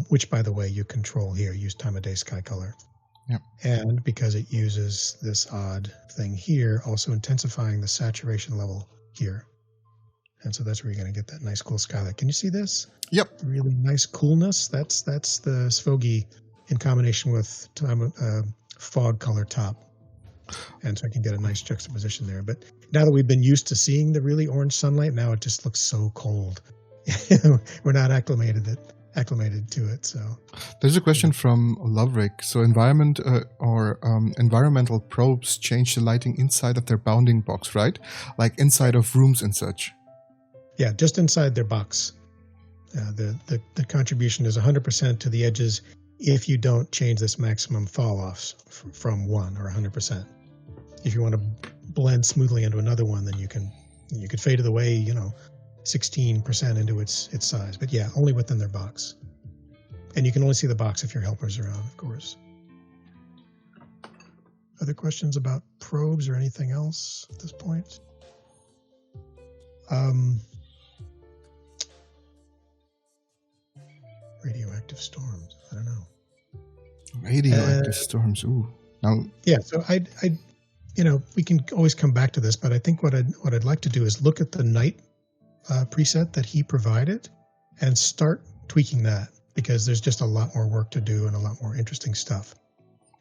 which, by the way, you control here. Use time of day sky color. Yep. And because it uses this odd thing here, also intensifying the saturation level here. And so that's where you're going to get that nice cool skylight. Can you see this? Yep. Really nice coolness. That's the Svogi in combination with fog color top. And so I can get a nice juxtaposition there. But now that we've been used to seeing the really orange sunlight, now it just looks so cold. We're not acclimated to it. So there's a question from Loverick. So environmental probes change the lighting inside of their bounding box, right? Like inside of rooms and such. Yeah, just inside their box. The contribution is 100% to the edges if you don't change this maximum fall-offs from 1 or 100%. If you want to blend smoothly into another one, then you could fade it away, 16% into its size. But yeah, only within their box. And you can only see the box if your helper's around, of course. Other questions about probes or anything else at this point? Radioactive storms. I don't know. Radioactive storms. Ooh. Now. Yeah. So I we can always come back to this, but I think what I'd like to do is look at the night preset that he provided and start tweaking that, because there's just a lot more work to do and a lot more interesting stuff.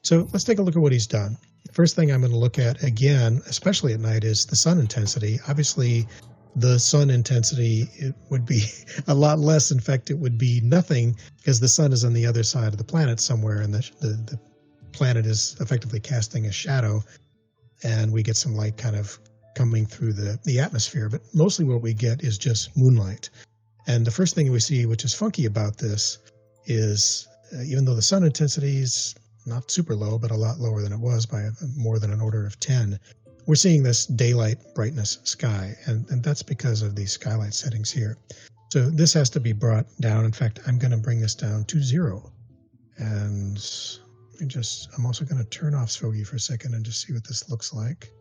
So let's take a look at what he's done. The first thing I'm going to look at again, especially at night, is the sun intensity. Obviously, the sun intensity, it would be a lot less. In fact, it would be nothing because the sun is on the other side of the planet somewhere, and the planet is effectively casting a shadow, and we get some light kind of coming through the atmosphere. But mostly what we get is just moonlight. And the first thing we see, which is funky about this, is even though the sun intensity is not super low, but a lot lower than it was by more than an order of 10, we're seeing this daylight brightness sky, and that's because of these skylight settings here. So this has to be brought down. In fact, I'm going to bring this down to 0. And I'm also going to turn off Svogi for a second and just see what this looks like.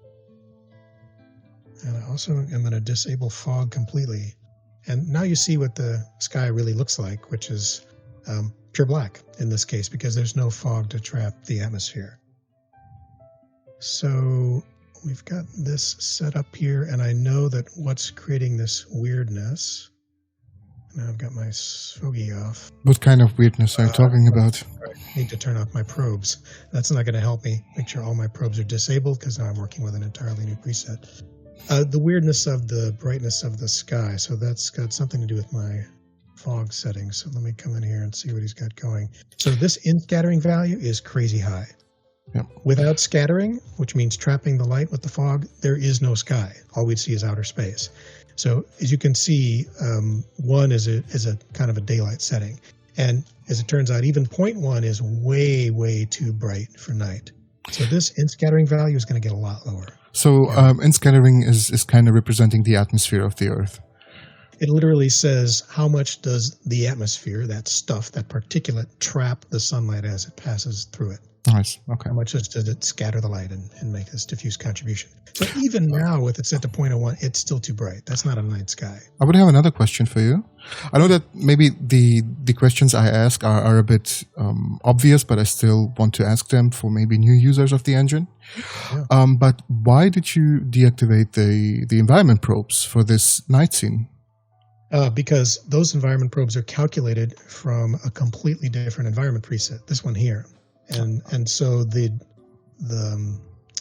And I also am going to disable fog completely. And now you see what the sky really looks like, which is pure black in this case, because there's no fog to trap the atmosphere. So we've got this set up here, and I know that what's creating this weirdness. Now I've got my Svogi off. What kind of weirdness are you talking about? I need to turn off my probes. That's not going to help me make sure all my probes are disabled, because now I'm working with an entirely new preset. The weirdness of the brightness of the sky. So that's got something to do with my fog settings. So let me come in here and see what he's got going. So this in-scattering value is crazy high. Yep. Without scattering, which means trapping the light with the fog, there is no sky. All we'd see is outer space. So as you can see, 1 is a kind of a daylight setting. And as it turns out, even 0.1 is way, way too bright for night. So this in-scattering value is going to get a lot lower. So in-scattering is kind of representing the atmosphere of the Earth. It literally says how much does the atmosphere, that stuff, that particulate, trap the sunlight as it passes through it. Nice. Okay. How much does it scatter the light and make this diffuse contribution? So even now, with it set to 0.01, it's still too bright. That's not a night sky. I would have another question for you. I know that maybe the questions I ask are a bit obvious, but I still want to ask them for maybe new users of the engine. Yeah. But why did you deactivate the environment probes for this night scene? Because those environment probes are calculated from a completely different environment preset. This one here. And so the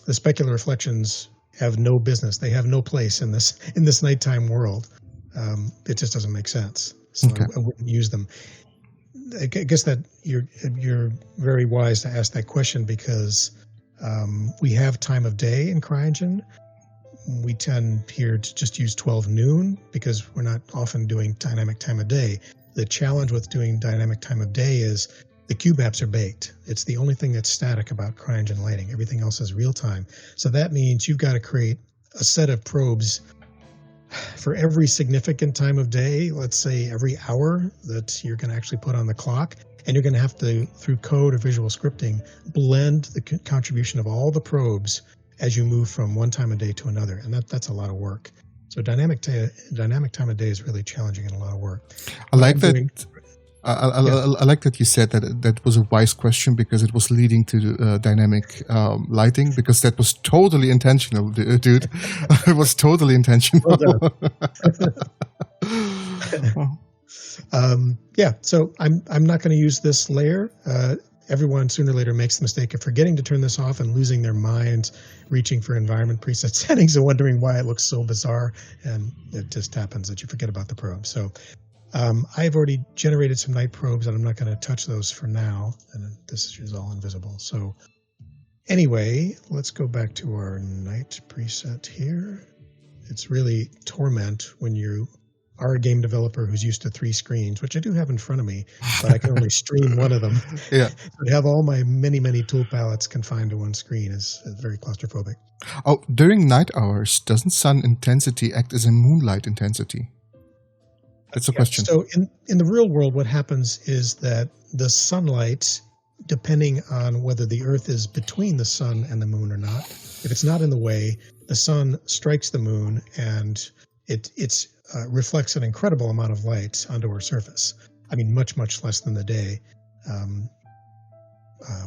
specular reflections have no business. They have no place in this nighttime world. It just doesn't make sense. So okay. I wouldn't use them. I guess that you're very wise to ask that question, because we have time of day in Cryengine. We tend here to just use 12 noon because we're not often doing dynamic time of day. The challenge with doing dynamic time of day is the cube maps are baked. It's the only thing that's static about Cryengine lighting. Everything else is real time. So that means you've got to create a set of probes for every significant time of day, let's say every hour that you're going to actually put on the clock. And you're going to have to, through code or visual scripting, blend the contribution of all the probes as you move from one time of day to another. And that's a lot of work. So dynamic time of day is really challenging and a lot of work. I like that. I like that you said that was a wise question, because it was leading to dynamic lighting, because that was totally intentional, dude. It was totally intentional. Well so I'm not going to use this layer. Everyone sooner or later makes the mistake of forgetting to turn this off and losing their minds, reaching for environment preset settings and wondering why it looks so bizarre. And it just happens that you forget about the probe. So I've already generated some night probes, and I'm not going to touch those for now. And this is all invisible. So anyway, let's go back to our night preset here. It's really torment when you are a game developer who's used to 3 screens, which I do have in front of me, but I can only stream one of them. Yeah. To have all my many tool palettes confined to one screen is very claustrophobic. Oh, during night hours, doesn't sun intensity act as a moonlight intensity? That's a question. So in the real world, what happens is that the sunlight, depending on whether the Earth is between the sun and the moon or not, if it's not in the way, the sun strikes the moon and it reflects an incredible amount of light onto our surface. I mean, much less than the day.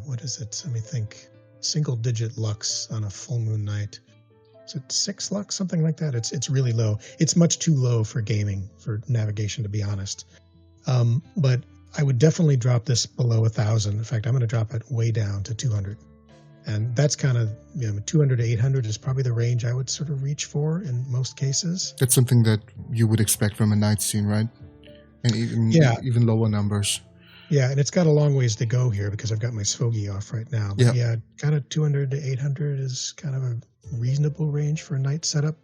What is it? Let me think. Single-digit lux on a full moon night. Is it 6 lux, something like that? It's really low. It's much too low for gaming, for navigation, to be honest. But I would definitely drop this below 1,000. In fact, I'm going to drop it way down to 200. And that's kind of, 200 to 800 is probably the range I would sort of reach for in most cases. That's something that you would expect from a night scene, right? And even lower numbers. Yeah, and it's got a long ways to go here because I've got my Svogi off right now. But yeah, kind of 200 to 800 is kind of a reasonable range for a night setup.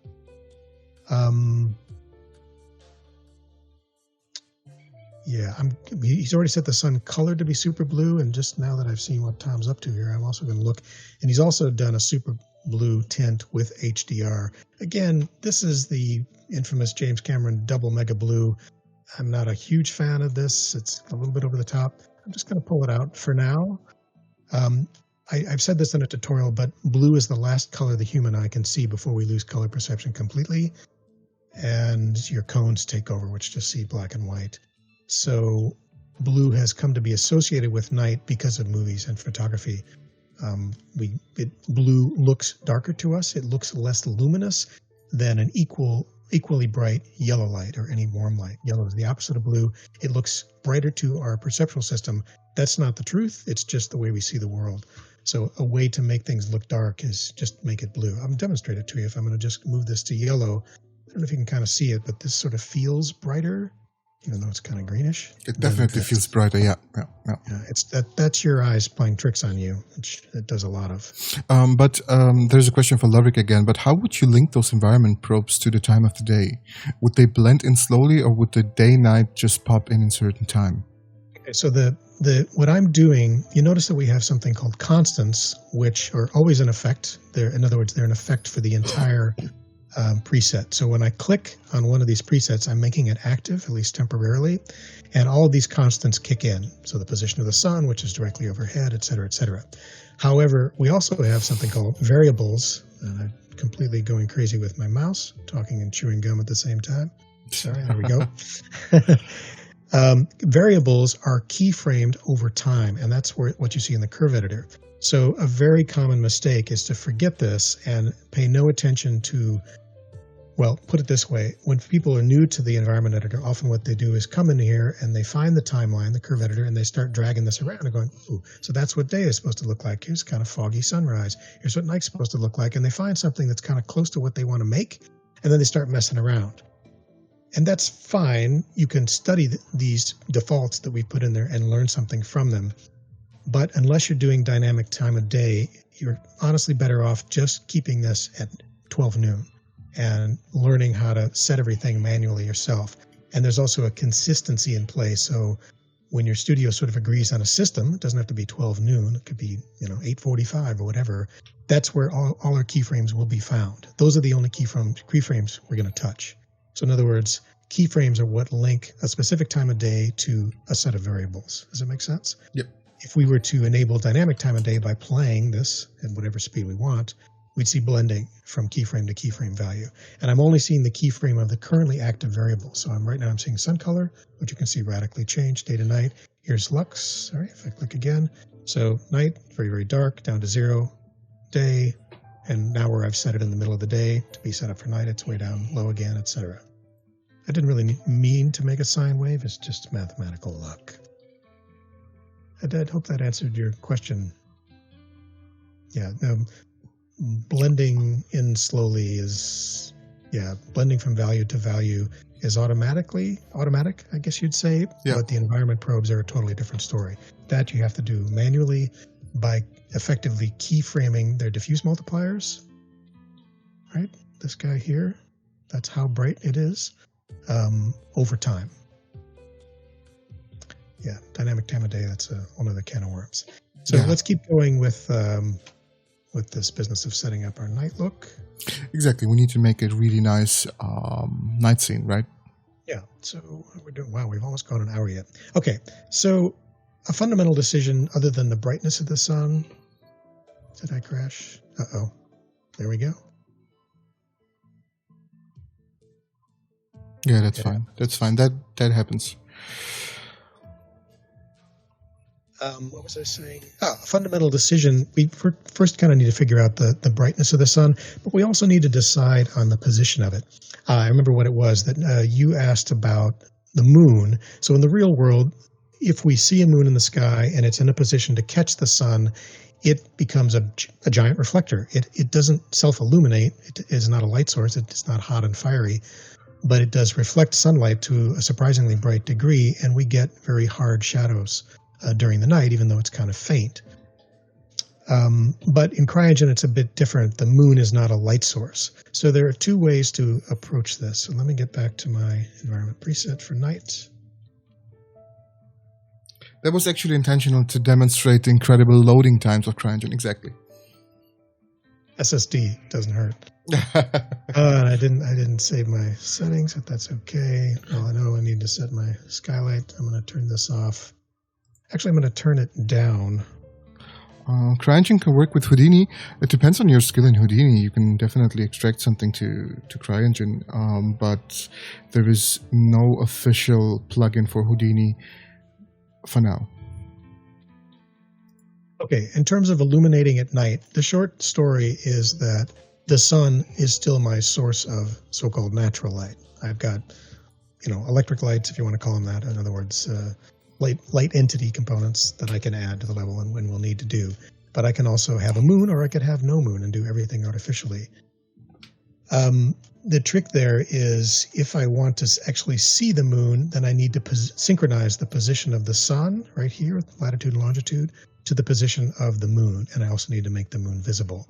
He's already set the sun color to be super blue, and just now that I've seen what Tom's up to here, I'm also going to look. And he's also done a super blue tint with HDR. Again, this is the infamous James Cameron double mega blue. I'm not a huge fan of this. It's a little bit over the top. I'm just going to pull it out for now. I've said this in a tutorial, but blue is the last color the human eye can see before we lose color perception completely. And your cones take over, which just see black and white. So blue has come to be associated with night because of movies and photography. Blue looks darker to us. It looks less luminous than an equally bright yellow light or any warm light. Yellow is the opposite of blue. It looks brighter to our perceptual system. That's not the truth. It's just the way we see the world. So a way to make things look dark is just make it blue. I'm demonstrate it to you. If I'm going to just move this to yellow, I don't know if you can kind of see it, but this sort of feels brighter, even though it's kind of greenish. It definitely feels brighter, yeah. It's that's your eyes playing tricks on you, which it does a lot of. But there's a question for Ludwig again, but how would you link those environment probes to the time of the day? Would they blend in slowly, or would the day-night just pop in certain time? Okay, so what I'm doing, you notice that we have something called constants, which are always in effect. In other words, they're in effect for the entire preset. So when I click on one of these presets, I'm making it active, at least temporarily, and all of these constants kick in. So the position of the sun, which is directly overhead, et cetera, et cetera. However, we also have something called variables, and I'm completely going crazy with my mouse, talking and chewing gum at the same time. Sorry, there we go. Variables are keyframed over time, and that's what you see in the curve editor. So a very common mistake is to forget this and pay no attention to, well, put it this way, when people are new to the environment editor, often what they do is come in here and they find the timeline, the curve editor, and they start dragging this around and going, ooh, so that's what day is supposed to look like. Here's kind of foggy sunrise. Here's what night's supposed to look like. And they find something that's kind of close to what they want to make, and then they start messing around. And that's fine. You can study these defaults that we put in there and learn something from them. But unless you're doing dynamic time of day, you're honestly better off just keeping this at 12 noon and learning how to set everything manually yourself. And there's also a consistency in place. So when your studio sort of agrees on a system, it doesn't have to be 12 noon. It could be, 8:45 or whatever. That's where all our keyframes will be found. Those are the only keyframes we're going to touch. So in other words, keyframes are what link a specific time of day to a set of variables. Does that make sense? Yep. If we were to enable dynamic time of day by playing this at whatever speed we want, we'd see blending from keyframe to keyframe value. And I'm only seeing the keyframe of the currently active variable. So right now I'm seeing sun color, which you can see radically change day to night. Here's lux. Sorry, if I click again. So night, very, very dark, down to 0. Day, and now where I've set it in the middle of the day to be set up for night, it's way down low again, etc. I didn't really mean to make a sine wave. It's just mathematical luck. I hope that answered your question. Yeah, blending in slowly blending from value to value is automatic, I guess you'd say. Yeah. But the environment probes are a totally different story. That you have to do manually by effectively keyframing their diffuse multipliers. Right? This guy here, that's how bright it is over time. Yeah, dynamic time of day, that's one of the can of worms. So let's keep going with this business of setting up our night look. Exactly. We need to make a really nice night scene, right? Yeah. So we're doing, wow, we've almost gone an hour yet. Okay. So a fundamental decision other than the brightness of the sun. Did I crash? Uh-oh. There we go. Yeah, that's fine. That's fine. That happens. What was I saying? A fundamental decision. We first kind of need to figure out the brightness of the sun, but we also need to decide on the position of it. I remember what it was that you asked about the moon. So in the real world, if we see a moon in the sky and it's in a position to catch the sun, it becomes a giant reflector. It doesn't self-illuminate. It is not a light source. It's not hot and fiery, but it does reflect sunlight to a surprisingly bright degree, and we get very hard shadows during the night, even though it's kind of faint. But in Cryengine, it's a bit different. The moon is not a light source. So there are two ways to approach this. So let me get back to my environment preset for night. That was actually intentional to demonstrate the incredible loading times of Cryengine. Exactly. SSD doesn't hurt. And I didn't save my settings, but that's okay. Well, I know I need to set my skylight. I'm going to turn this off. Actually, I'm going to turn it down. Cryengine can work with Houdini. It depends on your skill in Houdini. You can definitely extract something to Cryengine, but there is no official plugin for Houdini for now. Okay, in terms of illuminating at night, the short story is that the sun is still my source of so-called natural light. I've got, electric lights, if you want to call them that. In other words, light entity components that I can add to the level and we'll need to do. But I can also have a moon, or I could have no moon and do everything artificially. The trick there is if I want to actually see the moon, then I need to synchronize the position of the sun right here, latitude and longitude, to the position of the moon. And I also need to make the moon visible.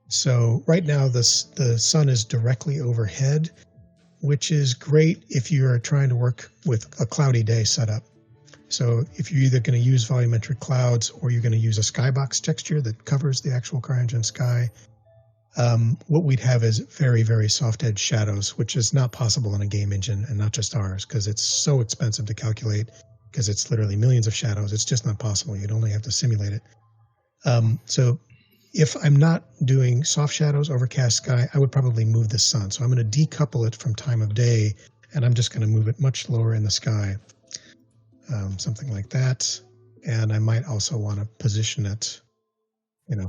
So right now the sun is directly overhead, which is great if you are trying to work with a cloudy day setup. So if you're either going to use volumetric clouds or you're going to use a skybox texture that covers the actual Cryengine sky, what we'd have is very, very soft edge shadows, which is not possible in a game engine and not just ours because it's so expensive to calculate because it's literally millions of shadows. It's just not possible. You'd only have to simulate it. So if I'm not doing soft shadows, overcast sky, I would probably move the sun. So I'm going to decouple it from time of day, and I'm just going to move it much lower in the sky, something like that. And I might also want to position it,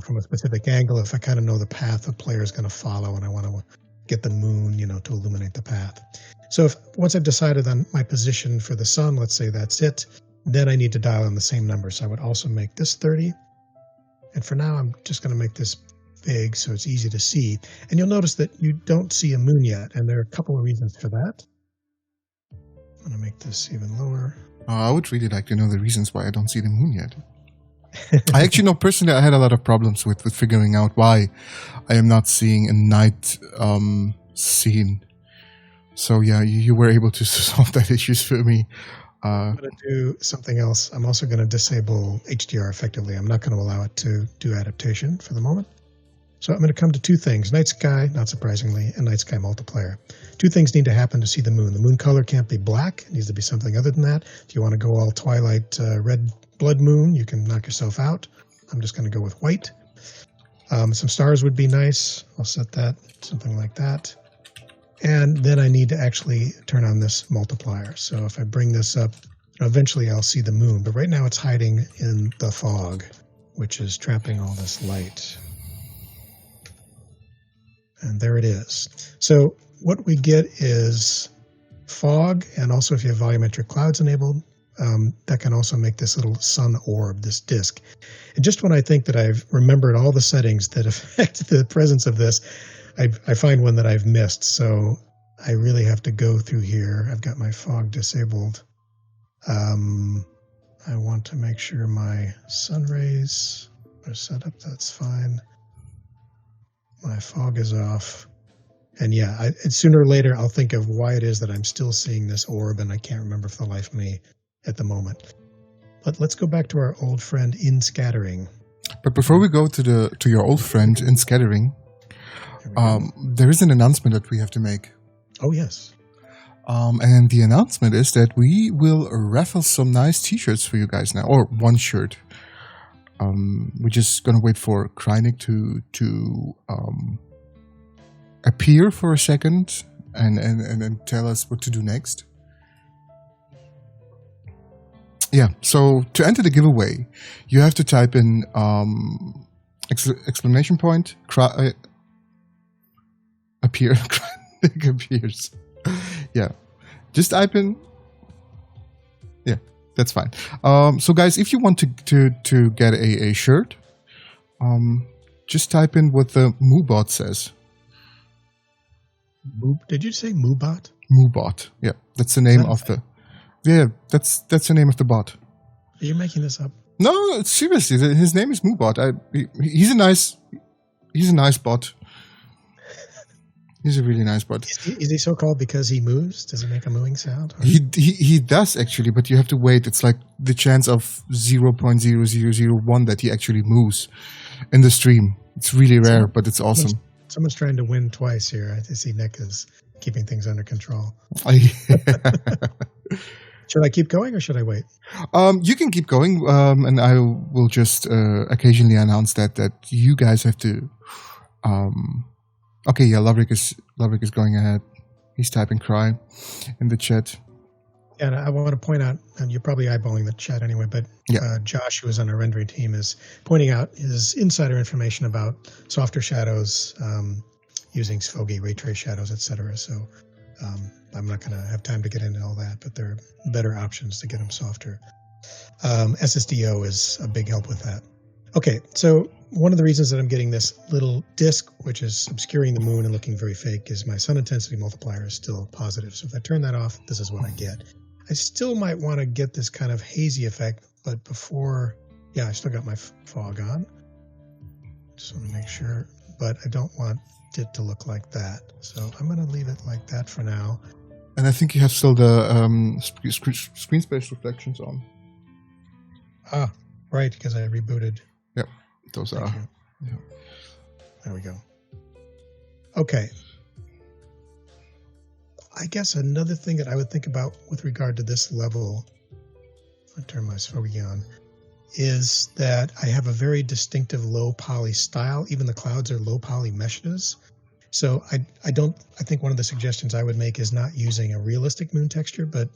from a specific angle if I kind of know the path the player is going to follow and I want to get the moon, to illuminate the path. So once I've decided on my position for the sun, let's say that's it, then I need to dial in the same number. So I would also make this 30. And for now, I'm just going to make this big so it's easy to see. And you'll notice that you don't see a moon yet. And there are a couple of reasons for that. I'm going to make this even lower. I would really like to know the reasons why I don't see the moon yet. I actually know personally I had a lot of problems with figuring out why I am not seeing a night scene. So yeah, you were able to solve that issues for me. I'm going to do something else. I'm also going to disable HDR effectively. I'm not going to allow it to do adaptation for the moment. So I'm going to come to two things. Night sky, not surprisingly, and night sky multiplier. Two things need to happen to see the moon. The moon color can't be black. It needs to be something other than that. If you want to go all twilight red blood moon, you can knock yourself out. I'm just going to go with white. Some stars would be nice. I'll set that, something like that. And then I need to actually turn on this multiplier. So if I bring this up, eventually I'll see the moon. But right now it's hiding in the fog, which is trapping all this light. And there it is. So what we get is fog, and also if you have volumetric clouds enabled, that can also make this little sun orb, this disk. And just when I think that I've remembered all the settings that affect the presence of this, I find one that I've missed. So I really have to go through here. I've got my fog disabled. I want to make sure my sun rays are set up. That's fine. My fog is off. And yeah, sooner or later, I'll think of why it is that I'm still seeing this orb, and I can't remember for the life of me at the moment. But let's go back to our old friend in scattering. But before we go to your old friend in scattering, there is an announcement that we have to make. Oh, yes. And the announcement is that we will raffle some nice t-shirts for you guys now, or one shirt. We're just going to wait for Cryenic to appear for a second and tell us what to do next. Yeah, so to enter the giveaway, you have to type in exclamation point, appear, Cryenic appears. Yeah, just type in. Yeah, that's fine. So guys, if you want to get a shirt, just type in what the Moobot says. Did you say Moobot? Moobot. Yeah, that's the name of the. Yeah, that's the name of the bot. Are you making this up? No, seriously, his name is Moobot. He's a nice bot. He's a really nice bot. Is he so called because he moves? Does he make a mooing sound? Or? He does actually, but you have to wait. It's like the chance of 0.0001 that he actually moves in the stream. It's really rare, but it's awesome. Someone's trying to win twice here. I see Nick is keeping things under control. Should I keep going or should I wait? You can keep going, and I will just occasionally announce that you guys have to. Okay, yeah, Lavrik is going ahead. He's typing "cry" in the chat. And I want to point out, and you're probably eyeballing the chat anyway, but Josh, who is on our rendering team, is pointing out his insider information about softer shadows using Svogi, ray trace shadows, etc. So I'm not going to have time to get into all that, but there are better options to get them softer. SSDO is a big help with that. Okay, so one of the reasons that I'm getting this little disk, which is obscuring the moon and looking very fake, is my sun intensity multiplier is still positive. So if I turn that off, this is what I get. I still might want to get this kind of hazy effect, but before, I still got my fog on. Just want to make sure, but I don't want it to look like that. So I'm going to leave it like that for now. And I think you have still the screen space reflections on. Ah, right, because I rebooted. Yep, those are. Yeah. There we go. Okay. I guess another thing that I would think about with regard to this level, I'll turn my Svogi on, is that I have a very distinctive low poly style. Even the clouds are low poly meshes. So I think one of the suggestions I would make is not using a realistic moon texture, but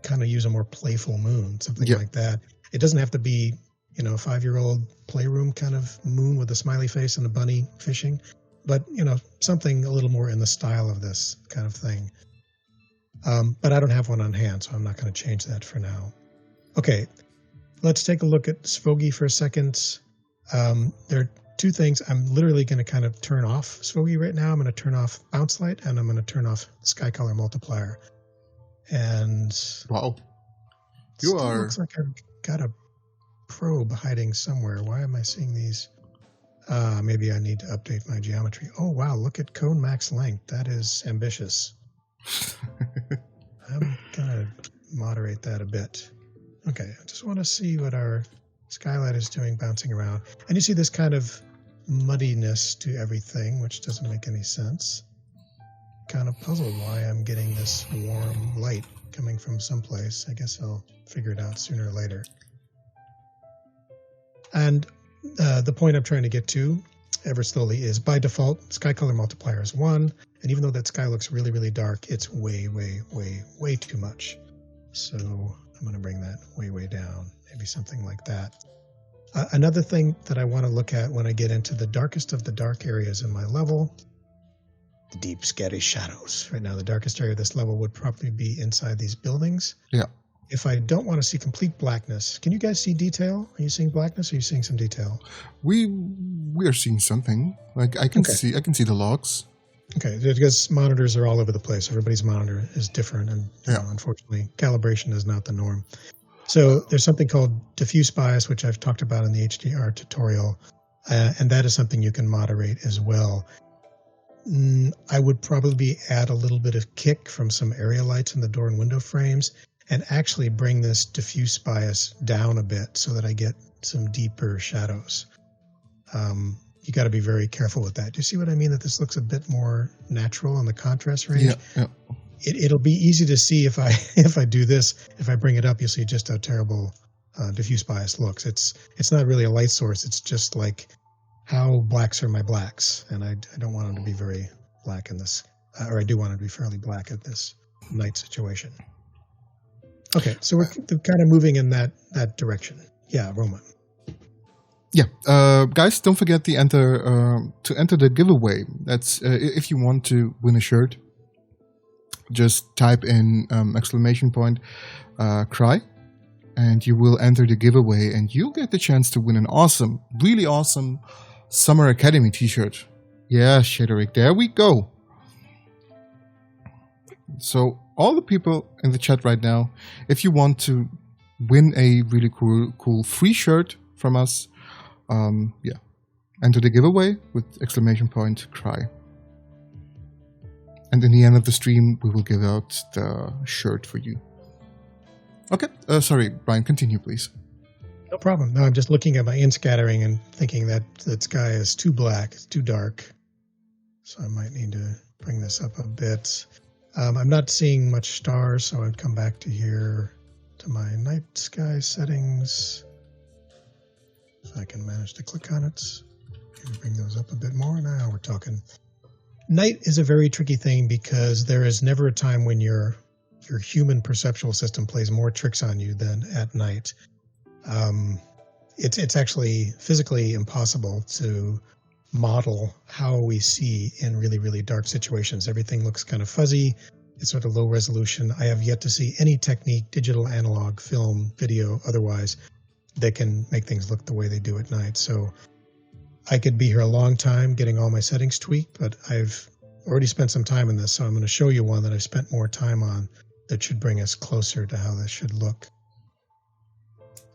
kind of use a more playful moon, something like that. It doesn't have to be, a 5-year-old playroom kind of moon with a smiley face and a bunny fishing, but, something a little more in the style of this kind of thing. But I don't have one on hand, so I'm not going to change that for now. Okay, let's take a look at Svogi for a second. There are two things. I'm literally going to kind of turn off Svogi right now. I'm going to turn off bounce light, and I'm going to turn off sky color multiplier. And wow, looks like I've got a probe hiding somewhere. Why am I seeing these? Maybe I need to update my geometry. Oh wow, look at cone max length. That is ambitious. I'm gonna moderate that a bit. Okay, I just want to see what our skylight is doing bouncing around. And you see this kind of muddiness to everything, which doesn't make any sense. Kind of puzzled why I'm getting this warm light coming from someplace. I guess I'll figure it out sooner or later. And the point I'm trying to get to, ever slowly, is by default, sky color multiplier is 1. And even though that sky looks really, really dark, it's way, way, way, way too much. So I'm going to bring that way, way down. Maybe something like that. Another thing that I want to look at when I get into the darkest of the dark areas in my level, the deep, scary shadows. Right now, the darkest area of this level would probably be inside these buildings. Yeah. If I don't want to see complete blackness, can you guys see detail? Are you seeing blackness or are you seeing some detail? We are seeing something. Like I can see the logs. Okay, because monitors are all over the place. Everybody's monitor is different, and unfortunately, calibration is not the norm. So there's something called diffuse bias, which I've talked about in the HDR tutorial, and that is something you can moderate as well. I would probably add a little bit of kick from some area lights in the door and window frames, and actually bring this diffuse bias down a bit so that I get some deeper shadows. You got to be very careful with that. Do you see what I mean? That this looks a bit more natural in the contrast range. Yeah. It'll be easy to see if I do this. If I bring it up, you'll see just how terrible diffuse bias looks. It's not really a light source. It's just like how blacks are my blacks, and I don't want them to be very black in this, or I do want them to be fairly black at this night situation. Okay, so we're kind of moving in that direction. Yeah, Roman. Yeah, guys, don't forget to enter the giveaway. That's if you want to win a shirt. Just type in !cry, and you will enter the giveaway, and you'll get the chance to win an awesome, really awesome Summer Academy t-shirt. Yeah, Shaderick, there we go. So all the people in the chat right now, if you want to win a really cool free shirt from us, enter the giveaway with !cry. And in the end of the stream, we will give out the shirt for you. Okay, sorry, Brian, continue, please. No problem. No, I'm just looking at my in-scattering and thinking that sky is too black, it's too dark. So I might need to bring this up a bit. I'm not seeing much stars, so I'd come back to here to my night sky settings. If I can manage to click on it. Maybe bring those up a bit more. Now we're talking. Night is a very tricky thing because there is never a time when your human perceptual system plays more tricks on you than at night. It's actually physically impossible to model how we see in really, really dark situations. Everything looks kind of fuzzy. It's sort of low resolution. I have yet to see any technique, digital, analog, film, video, otherwise, that can make things look the way they do at night. So I could be here a long time getting all my settings tweaked, but I've already spent some time in this, so I'm going to show you one that I've spent more time on that should bring us closer to how this should look.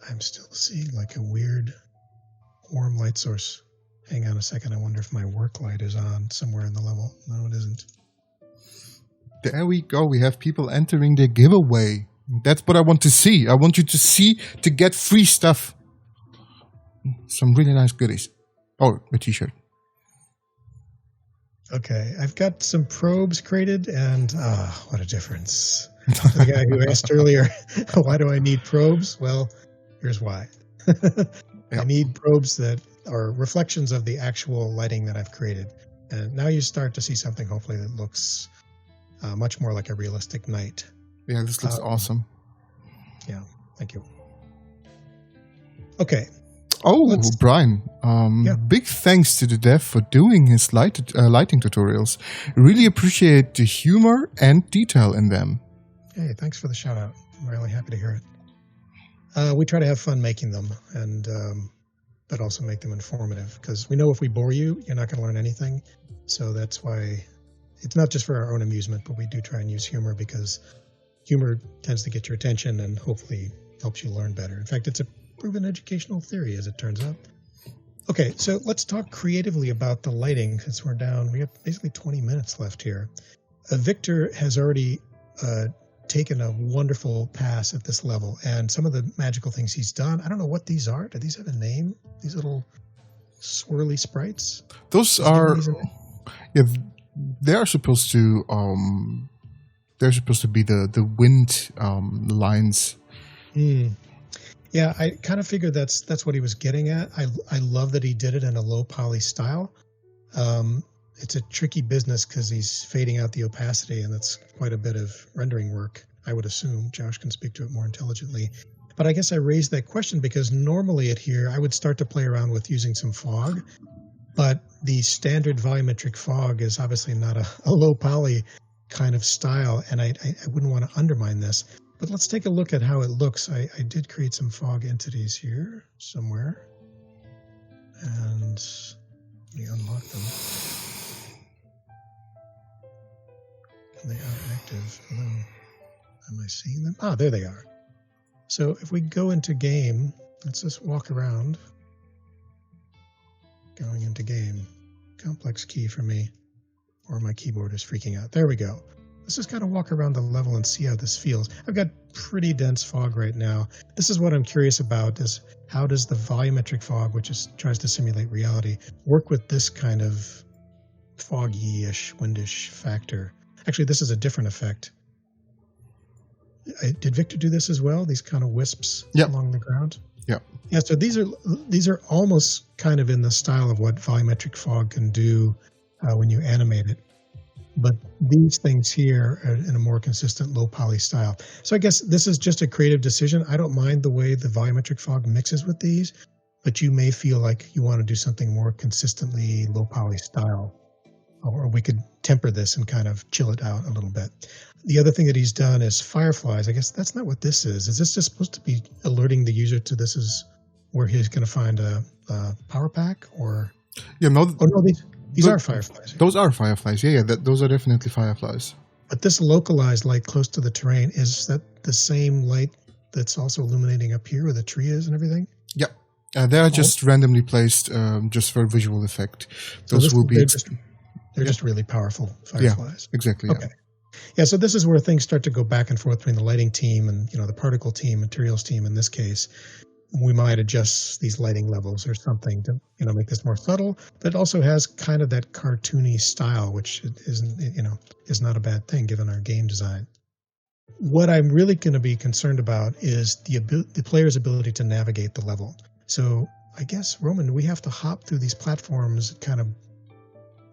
I'm still seeing like a weird warm light source. Hang on a second. I wonder if my work light is on somewhere in the level. No, it isn't. There we go. We have people entering the giveaway. That's what I want to see. I want you to see to get free stuff. Some really nice goodies. Oh, a t-shirt. Okay, I've got some probes created, and what a difference. The guy who asked earlier, why do I need probes? Well, here's why. I need probes that are reflections of the actual lighting that I've created. And now you start to see something, hopefully, that looks much more like a realistic night. Yeah, this looks awesome. Yeah, thank you. Okay. Oh, Brian, big thanks to the dev for doing his lighting tutorials. Really appreciate the humor and detail in them. Hey, thanks for the shout out. I'm really happy to hear it. We try to have fun making them, and but also make them informative, because we know if we bore you, you're not going to learn anything. So that's why it's not just for our own amusement, but we do try and use humor, because humor tends to get your attention and hopefully helps you learn better. In fact, it's a proven educational theory, as it turns out. Okay, so let's talk creatively about the lighting, since we're down. We have basically 20 minutes left here. Victor has already taken a wonderful pass at this level, and some of the magical things he's done, I don't know what these are. Do these have a name? These little swirly sprites? Those are, yeah, they are supposed to, they're supposed to be the wind lines. Yeah, I kind of figured that's what he was getting at. I love that he did it in a low poly style. It's a tricky business because he's fading out the opacity, and that's quite a bit of rendering work, I would assume. Josh can speak to it more intelligently. But I guess I raised that question because normally at here, I would start to play around with using some fog. But the standard volumetric fog is obviously not a low poly kind of style, and I wouldn't want to undermine this. But let's take a look at how it looks. I did create some fog entities here somewhere. And let me unlock them. They are active. Hello. Am I seeing them? Ah, there they are. So if we go into game, let's just walk around. Going into game. Complex key for me. Or my keyboard is freaking out. There we go. Let's just kind of walk around the level and see how this feels. I've got pretty dense fog right now. This is what I'm curious about, is how does the volumetric fog, which tries to simulate reality, work with this kind of foggy-ish, windish factor? Actually, this is a different effect. Did Victor do this as well? These kind of wisps along the ground? Yeah, so these are almost kind of in the style of what volumetric fog can do when you animate it. But these things here are in a more consistent low poly style. So I guess this is just a creative decision. I don't mind the way the volumetric fog mixes with these, but you may feel like you want to do something more consistently low poly style. Or we could temper this and kind of chill it out a little bit. The other thing that he's done is fireflies. I guess that's not what this is. Is this just supposed to be alerting the user to this is where he's going to find a power pack? Or these are fireflies. Those are fireflies. Yeah, those are definitely fireflies. But this localized light close to the terrain, is that the same light that's also illuminating up here where the tree is and everything? Yeah. They are just randomly placed just for visual effect. Those will be... They're just really powerful fireflies. Yeah, exactly. Okay. Yeah, so this is where things start to go back and forth between the lighting team and the particle team, materials team in this case. we might adjust these lighting levels or something to, make this more subtle, but also has kind of that cartoony style, which is not a bad thing given our game design. What I'm really going to be concerned about is the player's ability to navigate the level. So I guess, Roman, we have to hop through these platforms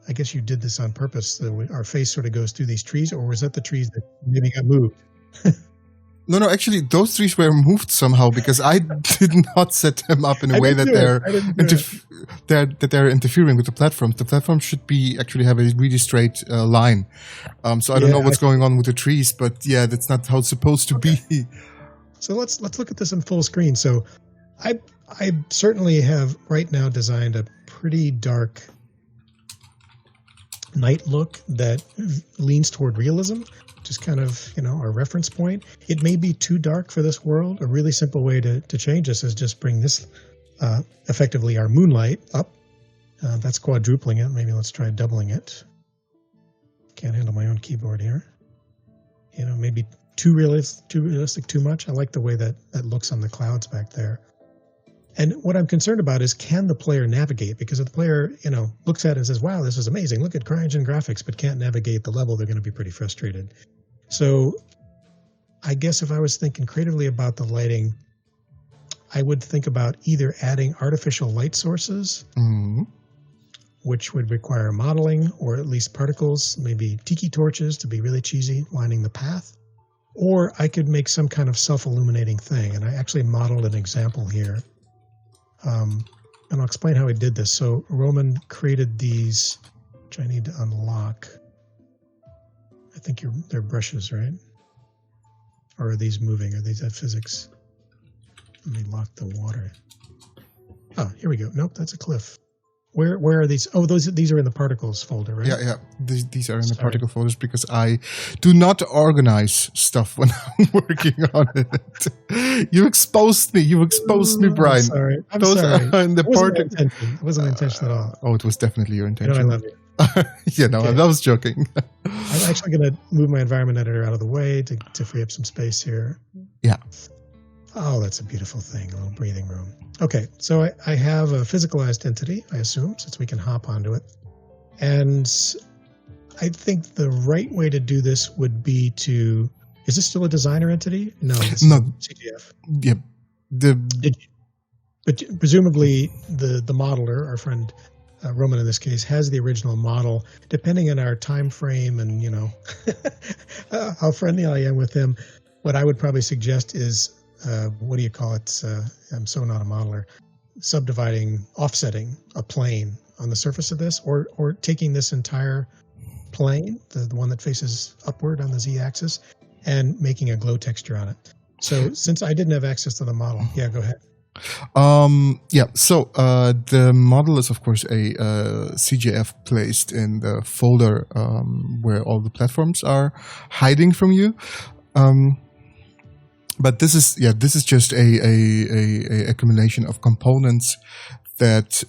I guess you did this on purpose. So our face sort of goes through these trees, or was that the trees that maybe got moved? No, actually, those trees were moved somehow because I did not set them up in a way that they're interfering with the platforms. The platform should actually have a really straight line. So I don't know what's going on with the trees, but yeah, that's not how it's supposed to be. So let's look at this in full screen. So I certainly have right now designed a pretty dark night look that leans toward realism, which is kind of, our reference point. It may be too dark for this world. A really simple way to change this is just bring this, effectively our moonlight up. That's quadrupling it. Maybe let's try doubling it. Can't handle my own keyboard here. Maybe too realistic, too much. I like the way that looks on the clouds back there. And what I'm concerned about is, can the player navigate? Because if the player, looks at it and says, wow, this is amazing, look at Cryengine graphics, but can't navigate the level, they're going to be pretty frustrated. So I guess if I was thinking creatively about the lighting, I would think about either adding artificial light sources, which would require modeling, or at least particles, maybe tiki torches to be really cheesy, lining the path. Or I could make some kind of self-illuminating thing. And I actually modeled an example here. And I'll explain how I did this. So Roman created these, which I need to unlock. I think they're brushes, right? Or are these moving? Are these at physics? Let me lock the water. Oh, here we go. Nope, that's a cliff. Where are these? Oh, these are in the particles folder, right? Yeah. These are in the particle folders because I do not organize stuff when I'm working on it. You exposed me, Brian. I'm sorry. It wasn't my intention at all. Oh, it was definitely your intention. I love you. I was joking. I'm actually going to move my environment editor out of the way to free up some space here. Yeah. Oh, that's a beautiful thing, a little breathing room. Okay, so I have a physicalized entity, I assume, since we can hop onto it. And I think the right way to do this would be to... Is this still a designer entity? No. CGF. Yeah. But presumably the modeler, our friend Roman in this case, has the original model. Depending on our time frame and, how friendly I am with him, what I would probably suggest is... what do you call it? I'm so not a modeler. Subdividing, offsetting a plane on the surface of this, or taking this entire plane, the one that faces upward on the z-axis, and making a glow texture on it. So since I didn't have access to the model, go ahead. So the model is, of course, a CGF placed in the folder where all the platforms are hiding from you. But this is just a accumulation of components that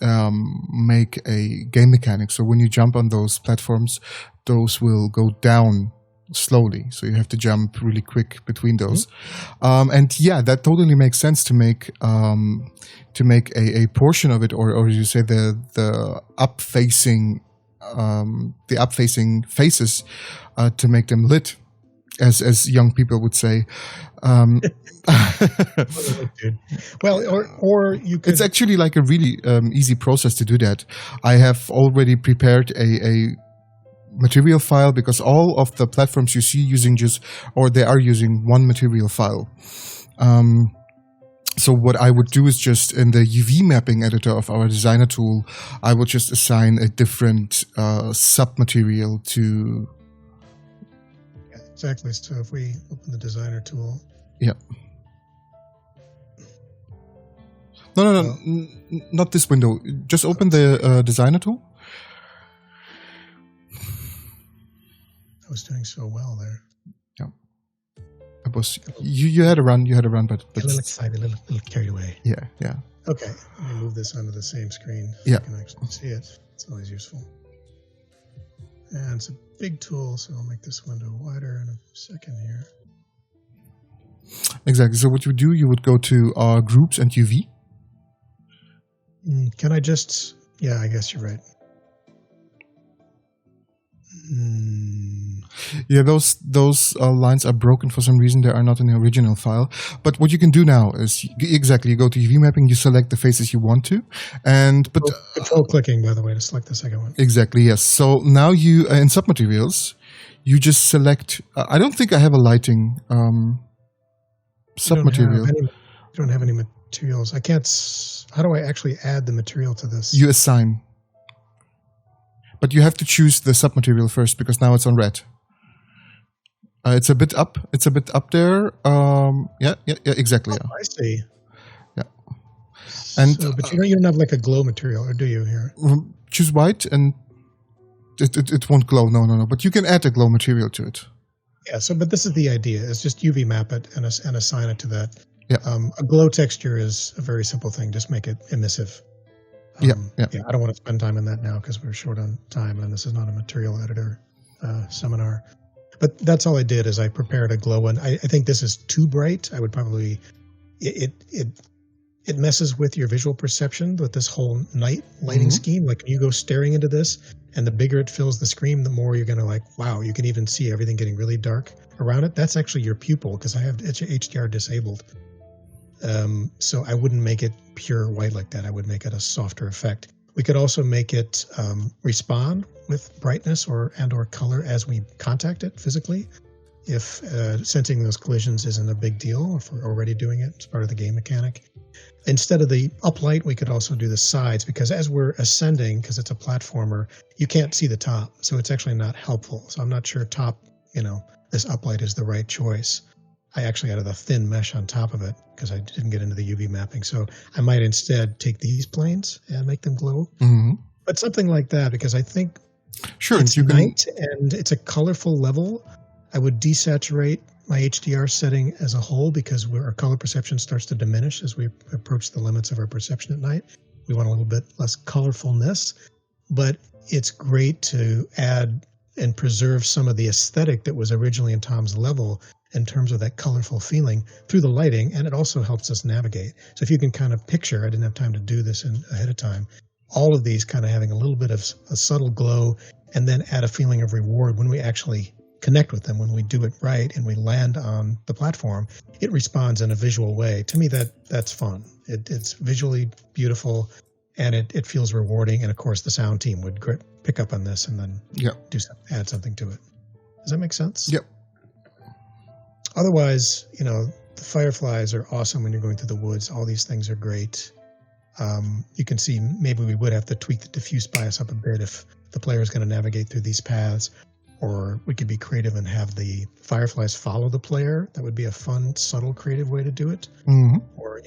make a game mechanic. So when you jump on those platforms, those will go down slowly. So you have to jump really quick between those. And that totally makes sense to make a portion of it, or as you say, the up facing faces to make them lit. As young people would say. Well, or you could... It's actually like a really easy process to do that. I have already prepared a material file because all of the platforms you see they are using one material file. So what I would do is just in the UV mapping editor of our designer tool, I would just assign a different sub-material to... Exactly. So if we open the designer tool. Yeah. No, not this window. Just open the designer tool. I was doing so well there. Yeah. I was. You had a run. But a little excited, a little carried away. Yeah. Okay. Let me move this onto the same screen. So you can actually see it. It's always useful. And it's a big tool, so I'll make this window wider in a second here. Exactly. So what you do, you would go to groups and UV. Can I just... Yeah, I guess you're right. Yeah, those lines are broken for some reason. They are not in the original file. But what you can do now is you go to UV mapping, you select the faces you want to, but control clicking, by the way, to select the second one. Exactly, yes. So now you in submaterials, you just select. I don't think I have a lighting submaterial. You don't have any materials. I can't. How do I actually add the material to this? You assign. But you have to choose the submaterial first because now it's on red. It's a bit up. It's a bit up there. Yeah, exactly. Yeah. I see. Yeah. And but you don't have like a glow material, or do you here? Choose white, and it won't glow. No. But you can add a glow material to it. Yeah. But this is the idea: is just UV map it and assign it to that. Yeah. A glow texture is a very simple thing. Just make it emissive. Yeah. I don't want to spend time on that now because we're short on time, and this is not a material editor seminar. But that's all I did is I prepared a glow one. I think this is too bright. I would probably it messes with your visual perception with this whole night lighting scheme. Like you go staring into this, and the bigger it fills the screen, the more you're gonna like, wow, you can even see everything getting really dark around it. That's actually your pupil because I have HDR disabled. So I wouldn't make it pure white like that. I would make it a softer effect. We could also make it respond with brightness or color as we contact it physically. If sensing those collisions isn't a big deal, if we're already doing it, it's part of the game mechanic. Instead of the uplight, we could also do the sides because as we're ascending, because it's a platformer, you can't see the top. So it's actually not helpful. So I'm not sure this uplight is the right choice. I actually added a thin mesh on top of it because I didn't get into the UV mapping. So I might instead take these planes and make them glow. Mm-hmm. But something like that, because I think it's night and it's a colorful level. I would desaturate my HDR setting as a whole because our color perception starts to diminish as we approach the limits of our perception at night. We want a little bit less colorfulness, but it's great to add and preserve some of the aesthetic that was originally in Tom's level in terms of that colorful feeling through the lighting, and it also helps us navigate. So if you can kind of picture, I didn't have time to do this ahead of time, all of these kind of having a little bit of a subtle glow and then add a feeling of reward when we actually connect with them, when we do it right and we land on the platform, it responds in a visual way. To me, that's fun. It's visually beautiful and it feels rewarding. And of course, the sound team would pick up on this and then add something to it. Does that make sense? Yep. Otherwise, the fireflies are awesome when you're going through the woods. All these things are great. You can see maybe we would have to tweak the diffuse bias up a bit if the player is going to navigate through these paths, or we could be creative and have the fireflies follow the player. That would be a fun, subtle, creative way to do it. Mm-hmm. Or,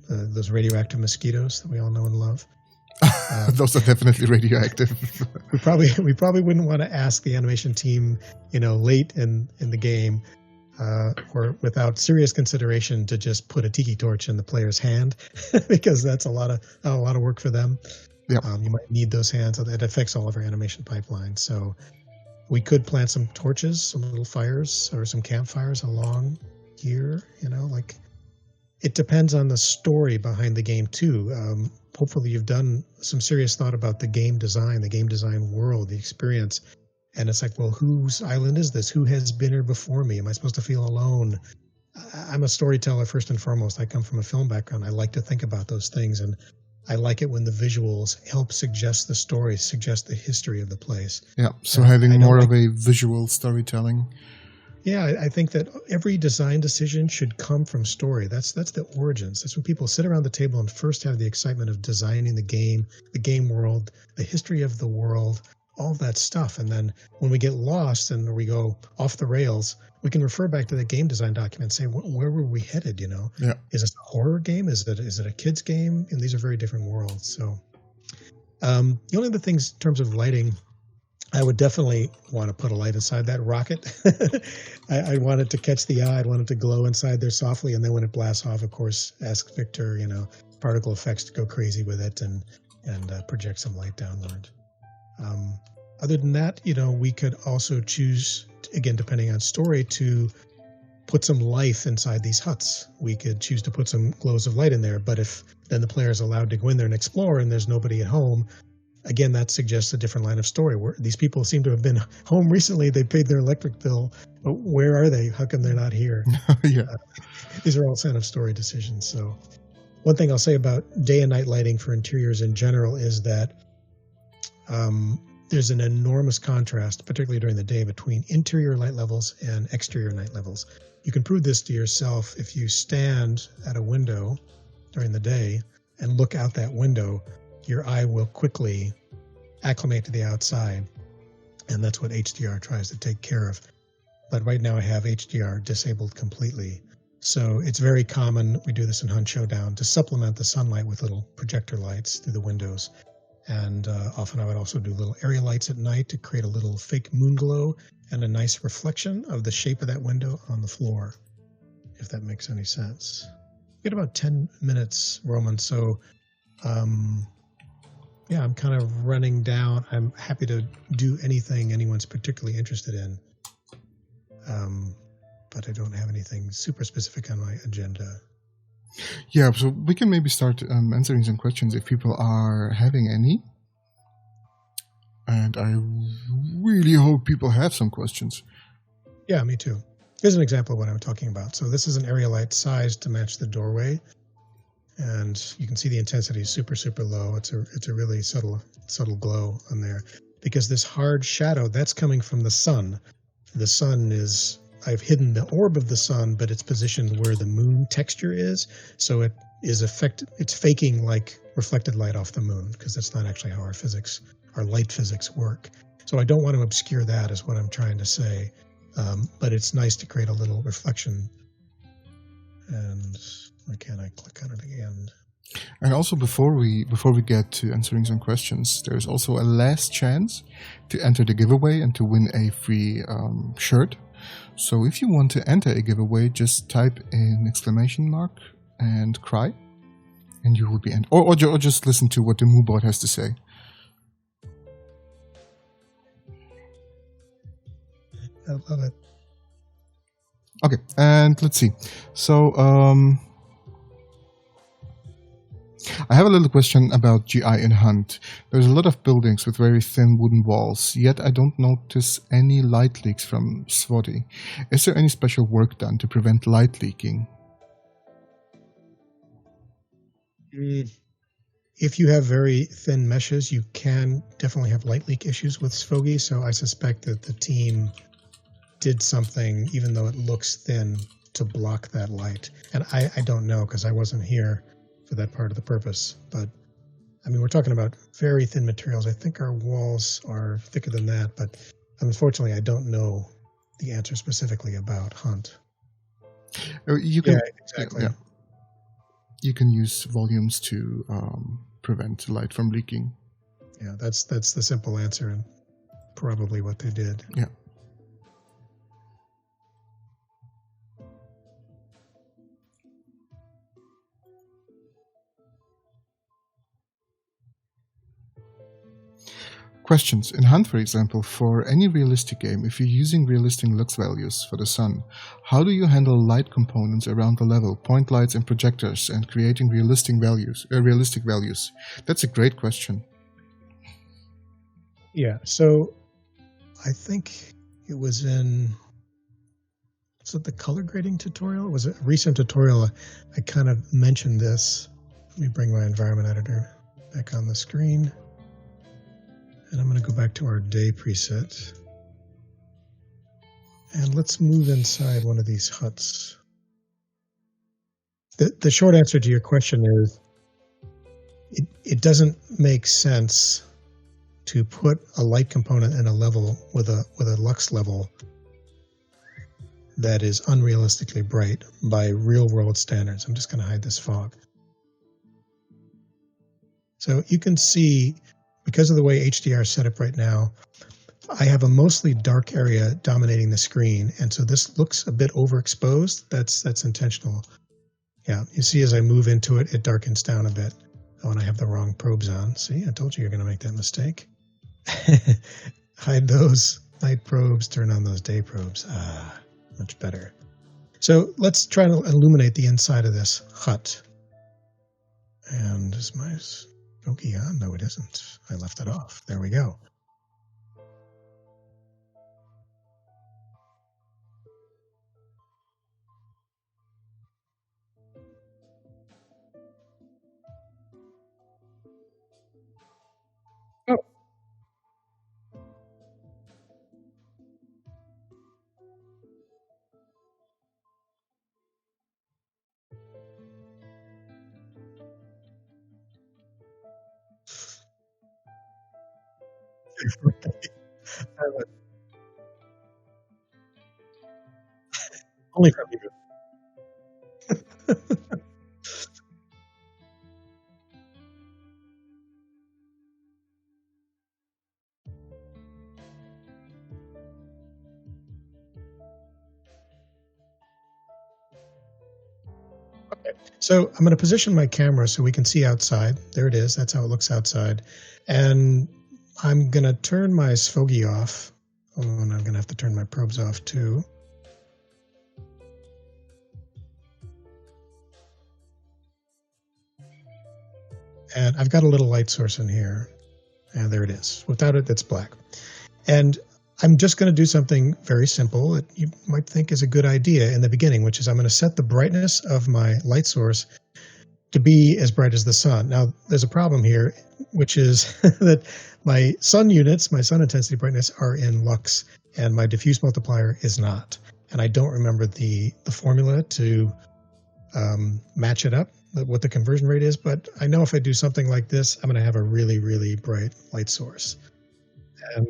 those radioactive mosquitoes that we all know and love. Those are definitely radioactive. we probably wouldn't want to ask the animation team, late in the game, or without serious consideration to just put a tiki torch in the player's hand because that's a lot of work for them. Yep. You might need those hands. It affects all of our animation pipeline. So we could plant some torches, some little fires, or some campfires along here. It depends on the story behind the game too. Hopefully you've done some serious thought about the game design world, the experience. And it's like, well, whose island is this? Who has been here before me? Am I supposed to feel alone? I'm a storyteller first and foremost. I come from a film background. I like to think about those things. And I like it when the visuals help suggest the story, suggest the history of the place. Yeah, so having more of a visual storytelling. Yeah, I think that every design decision should come from story. That's the origins. That's when people sit around the table and first have the excitement of designing the game world, the history of the world, all that stuff. And then when we get lost and we go off the rails, we can refer back to the game design document and say, where were we headed? Yeah. Is this a horror game? Is it a kid's game? And these are very different worlds. So the only other things in terms of lighting, I would definitely want to put a light inside that rocket. I want it to catch the eye. I want it to glow inside there softly. And then when it blasts off, of course, ask Victor, particle effects to go crazy with it and project some light downward. Other than that, we could also choose, again, depending on story, to put some life inside these huts. We could choose to put some glows of light in there, but if then the player is allowed to go in there and explore and there's nobody at home, again, that suggests a different line of story where these people seem to have been home recently. They paid their electric bill, but where are they? How come they're not here? Yeah. These are all kind of story decisions. So one thing I'll say about day and night lighting for interiors in general is that there's an enormous contrast, particularly during the day, between interior light levels and exterior night levels. You can prove this to yourself if you stand at a window during the day and look out that window. Your eye will quickly acclimate to the outside, and that's what HDR tries to take care of. But right now I have HDR disabled completely. So it's very common, we do this in Hunt Showdown, to supplement the sunlight with little projector lights through the windows. And often I would also do little area lights at night to create a little fake moon glow and a nice reflection of the shape of that window on the floor, if that makes any sense. We get about 10 minutes, Roman. So, yeah, I'm kind of running down. I'm happy to do anything anyone's particularly interested in. But I don't have anything super specific on my agenda. Yeah, so we can maybe start answering some questions if people are having any. And I really hope people have some questions. Yeah, me too. Here's an example of what I'm talking about. So this is an area light sized to match the doorway. And you can see the intensity is super, super low. It's a really subtle glow on there. Because this hard shadow, that's coming from the sun. The sun is... I've hidden the orb of the sun, but it's positioned where the moon texture is. So it's faking like reflected light off the moon, because that's not actually how our light physics work. So I don't want to obscure that, is what I'm trying to say. But it's nice to create a little reflection. And why can't I click on it again? And also before we get to answering some questions, there's also a last chance to enter the giveaway and to win a free shirt. So if you want to enter a giveaway, just type in ! and cry, and you will be entered. Or just listen to what the MooBot has to say. I love it. Okay, and let's see. So I have a little question about GI in Hunt. There's a lot of buildings with very thin wooden walls, yet I don't notice any light leaks from Svogi. Is there any special work done to prevent light leaking? If you have very thin meshes, you can definitely have light leak issues with Svogi, so I suspect that the team did something, even though it looks thin, to block that light. And I don't know, because I wasn't here for that part of the purpose. But, I mean, we're talking about very thin materials. I think our walls are thicker than that, but unfortunately, I don't know the answer specifically about Hunt. Yeah, exactly. Yeah. You can use volumes to prevent light from leaking. Yeah, that's the simple answer, and probably what they did. Yeah. Questions. In Hunt, for example, for any realistic game, if you're using realistic lux values for the sun, how do you handle light components around the level, point lights and projectors, and creating realistic values? That's a great question. Yeah, so I think it was the color grading tutorial? It was a recent tutorial. I kind of mentioned this. Let me bring my environment editor back on the screen. And I'm going to go back to our day preset. And let's move inside one of these huts. The short answer to your question is it doesn't make sense to put a light component in a level with a lux level that is unrealistically bright by real world standards. I'm just going to hide this fog. So you can see, because of the way HDR is set up right now, I have a mostly dark area dominating the screen, and so this looks a bit overexposed. That's intentional. Yeah, you see as I move into it, it darkens down a bit. Oh, and I have the wrong probes on. See, I told you you're going to make that mistake. Hide those night probes, turn on those day probes. Much better. So let's try to illuminate the inside of this hut. And is my Svogi on? No, it isn't. I left it off. There we go. Oh. Only from you. Okay, so I'm going to position my camera so we can see outside. There it is. That's how it looks outside. And I'm going to turn my Svogi off. Oh, and I'm going to have to turn my probes off too. And I've got a little light source in here. And there it is. Without it, it's black. And I'm just going to do something very simple that you might think is a good idea in the beginning, which is I'm going to set the brightness of my light source to be as bright as the sun. Now, there's a problem here, which is that my sun units, my sun intensity brightness, are in lux, and my diffuse multiplier is not. And I don't remember the formula to match it up, what the conversion rate is, but I know if I do something like this, I'm going to have a really, really bright light source. And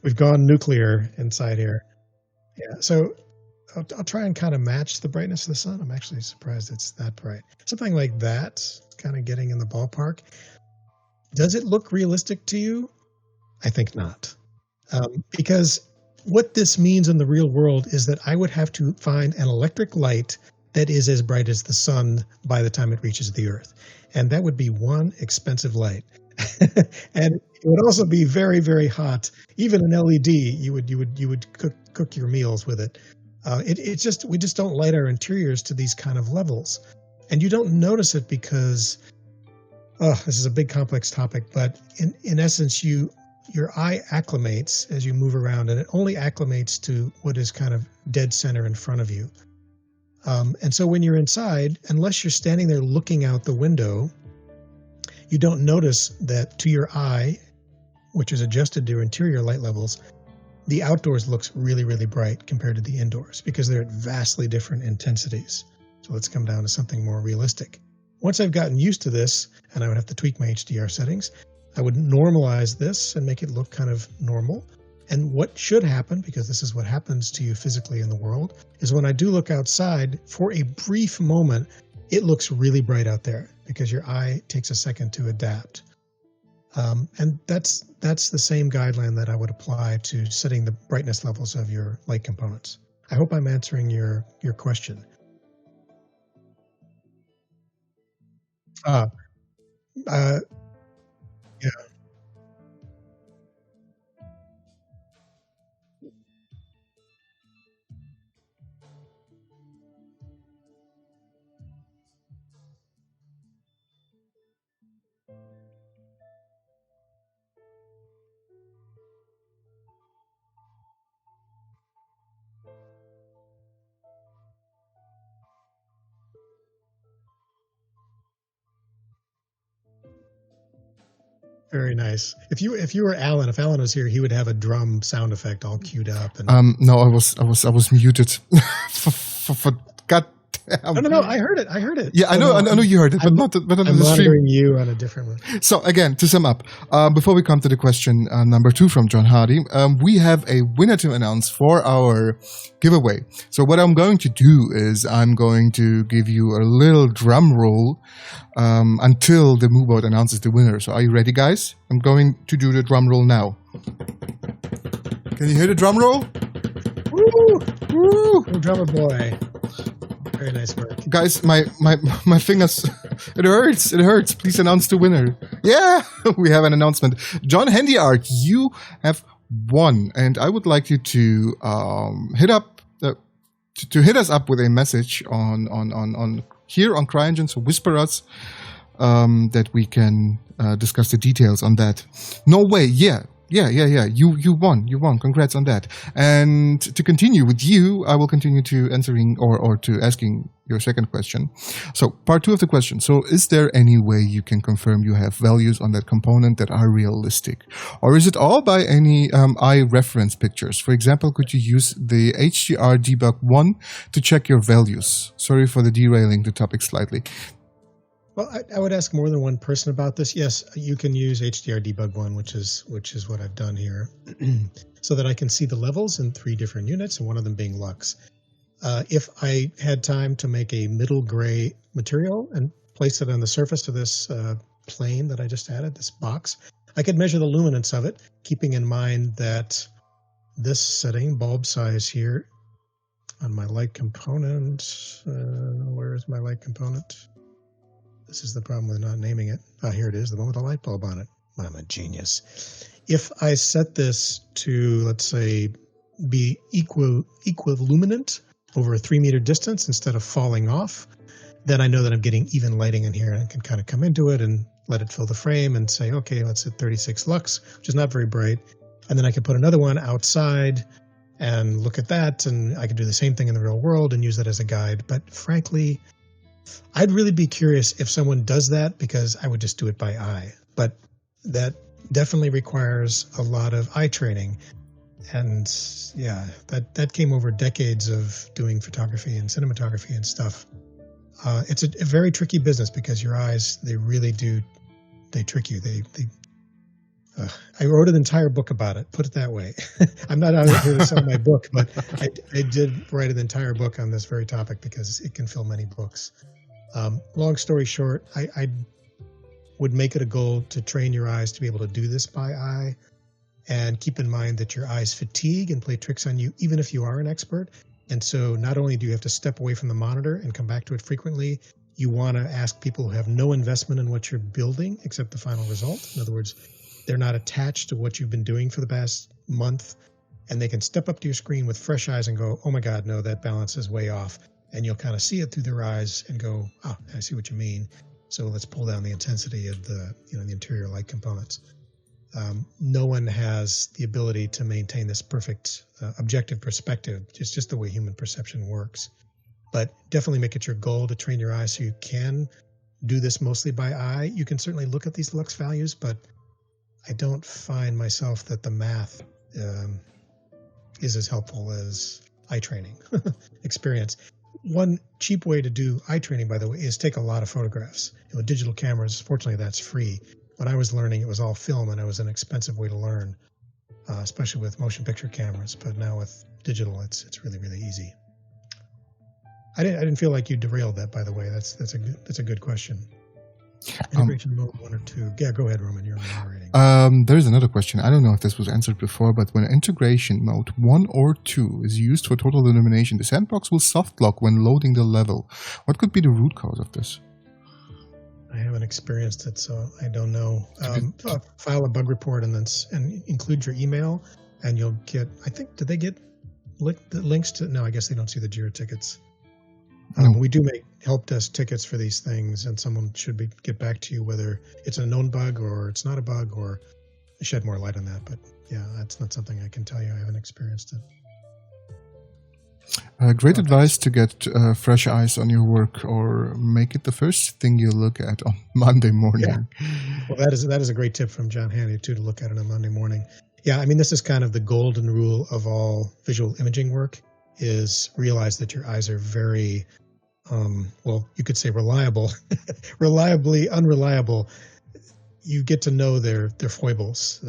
we've gone nuclear inside here. Yeah, so I'll try and kind of match the brightness of the sun. I'm actually surprised it's that bright. Something like that, kind of getting in the ballpark. Does it look realistic to you? I think not. Because what this means in the real world is that I would have to find an electric light that is as bright as the sun by the time it reaches the Earth. And that would be one expensive light. And it would also be very, very hot. Even an LED, you would cook your meals with it. We just don't light our interiors to these kind of levels, and you don't notice it because, this is a big complex topic. But in essence, your eye acclimates as you move around, and it only acclimates to what is kind of dead center in front of you. And so when you're inside, unless you're standing there looking out the window, you don't notice that to your eye, which is adjusted to your interior light levels, the outdoors looks really, really bright compared to the indoors because they're at vastly different intensities. So let's come down to something more realistic. Once I've gotten used to this, and I would have to tweak my HDR settings, I would normalize this and make it look kind of normal. And what should happen, because this is what happens to you physically in the world, is when I do look outside, for a brief moment, it looks really bright out there because your eye takes a second to adapt. And that's the same guideline that I would apply to setting the brightness levels of your light components. I hope I'm answering your question. Yeah. Very nice. If you were Alan, if Alan was here, he would have a drum sound effect all queued up. And No, I was muted. for God damn. No. I heard it. Yeah, I know you heard it, but not on I'm the stream. monitoring you on a different one. So again, to sum up, before we come to the question number 2 from John Hardy, we have a winner to announce for our giveaway. So what I'm going to do is I'm going to give you a little drum roll until the Moobot announces the winner. So are you ready, guys? I'm going to do the drum roll now. Can you hear the drum roll? Woo! Woo! Oh, drummer boy. Very nice work. Guys, my fingers, it hurts. Please announce the winner. Yeah, we have an announcement. John Handyart, you have won. And I would like you to hit up to hit us up with a message on here on Cryengine, so whisper us that we can discuss the details on that. No way, yeah. You won. Congrats on that. And to continue with you, I will continue to answering or to asking your second question. So part 2 of the question. So is there any way you can confirm you have values on that component that are realistic? Or is it all by any eye reference pictures? For example, could you use the HDR debug 1 to check your values? Sorry for the derailing the topic slightly. Well, I would ask more than one person about this. Yes, you can use HDR debug 1, which is what I've done here, so that I can see the levels in 3 different units, and one of them being lux. If I had time to make a middle gray material and place it on the surface of this plane that I just added, this box, I could measure the luminance of it, keeping in mind that this setting, bulb size here, on my light component, where is my light component? This is the problem with not naming it. Here it is, the one with the light bulb on it. I'm a genius. If I set this to, let's say, be equiluminant over a 3-meter distance instead of falling off, then I know that I'm getting even lighting in here, and I can kind of come into it and let it fill the frame and say, okay, let's hit 36 lux, which is not very bright. And then I can put another one outside and look at that, and I can do the same thing in the real world and use that as a guide. But frankly, I'd really be curious if someone does that, because I would just do it by eye. But that definitely requires a lot of eye training. And yeah, that came over decades of doing photography and cinematography and stuff. It's a very tricky business, because your eyes, they really do, they trick you. I wrote an entire book about it, put it that way. I'm not out here to sell my book, but I did write an entire book on this very topic, because it can fill many books. Long story short, I would make it a goal to train your eyes to be able to do this by eye, and keep in mind that your eyes fatigue and play tricks on you, even if you are an expert. And so not only do you have to step away from the monitor and come back to it frequently, you want to ask people who have no investment in what you're building except the final result. In other words, they're not attached to what you've been doing for the past month, and they can step up to your screen with fresh eyes and go, oh my God, no, that balance is way off. And you'll kind of see it through their eyes and go, oh, I see what you mean. So let's pull down the intensity of the interior light components. No one has the ability to maintain this perfect objective perspective. It's just the way human perception works. But definitely make it your goal to train your eyes so you can do this mostly by eye. You can certainly look at these lux values, but I don't find myself that the math is as helpful as eye training experience. One cheap way to do eye training, by the way, is take a lot of photographs. Digital cameras, fortunately, that's free. When I was learning, it was all film, and it was an expensive way to learn, especially with motion picture cameras. But now with digital, it's really, really easy. I didn't feel like you derailed that, by the way. That's a good question. Integration mode 1 or 2. Yeah, go ahead, Roman. You're moderating. There's another question. I don't know if this was answered before, but when integration mode 1 or 2 is used for total illumination, the sandbox will soft lock when loading the level. What could be the root cause of this? I haven't experienced it, so I don't know. File a bug report and include your email, and you'll get, I think, did they get links to? No, I guess they don't see the JIRA tickets. We do make help desk tickets for these things, and someone should get back to you whether it's a known bug or it's not a bug, or shed more light on that. But yeah, that's not something I can tell you. I haven't experienced it. Great advice to get fresh eyes on your work, or make it the first thing you look at on Monday morning. Yeah. Well, that is a great tip from John Handy too, to look at it on Monday morning. Yeah, I mean, this is kind of the golden rule of all visual imaging work, is realize that your eyes are very, well, you could say reliable, reliably unreliable. You get to know their foibles.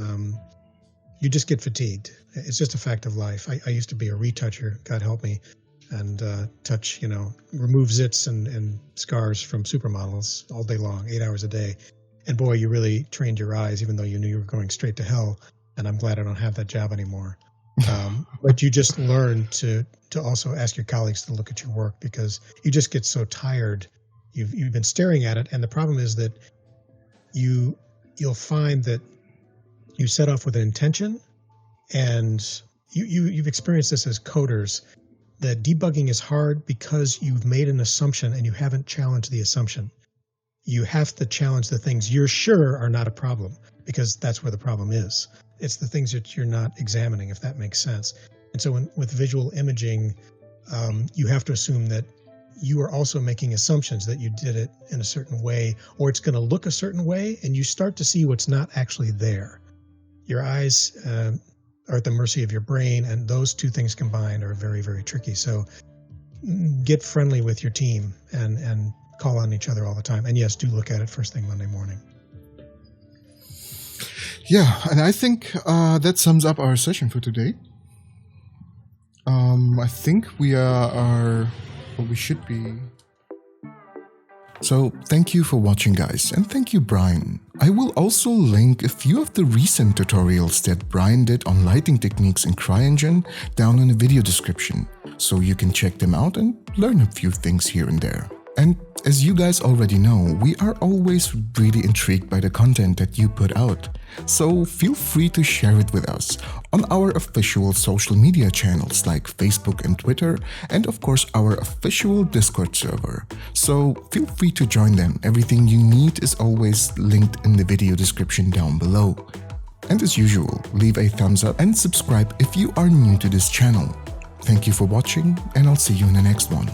You just get fatigued. It's just a fact of life. I used to be a retoucher, God help me, and touch, remove zits and scars from supermodels all day long, 8 hours a day. And boy, you really trained your eyes, even though you knew you were going straight to hell. And I'm glad I don't have that job anymore. But you just learn to also ask your colleagues to look at your work, because you just get so tired. You've been staring at it, and the problem is that you'll find that you set off with an intention, and you've experienced this as coders. The debugging is hard because you've made an assumption and you haven't challenged the assumption. You have to challenge the things you're sure are not a problem, because that's where the problem is. It's the things that you're not examining, if that makes sense. And so with visual imaging, you have to assume that you are also making assumptions that you did it in a certain way, or it's going to look a certain way, and you start to see what's not actually there. Your eyes are at the mercy of your brain, and those two things combined are very, very tricky. So get friendly with your team and call on each other all the time. And yes, do look at it first thing Monday morning. Yeah, and I think that sums up our session for today. I think we are where we should be. So thank you for watching, guys, and thank you, Brian. I will also link a few of the recent tutorials that Brian did on lighting techniques in Cryengine down in the video description, so you can check them out and learn a few things here and there. And as you guys already know, we are always really intrigued by the content that you put out, so feel free to share it with us on our official social media channels like Facebook and Twitter, and of course our official Discord server. So feel free to join them. Everything you need is always linked in the video description down below. And as usual, leave a thumbs up and subscribe if you are new to this channel. Thank you for watching, and I'll see you in the next one.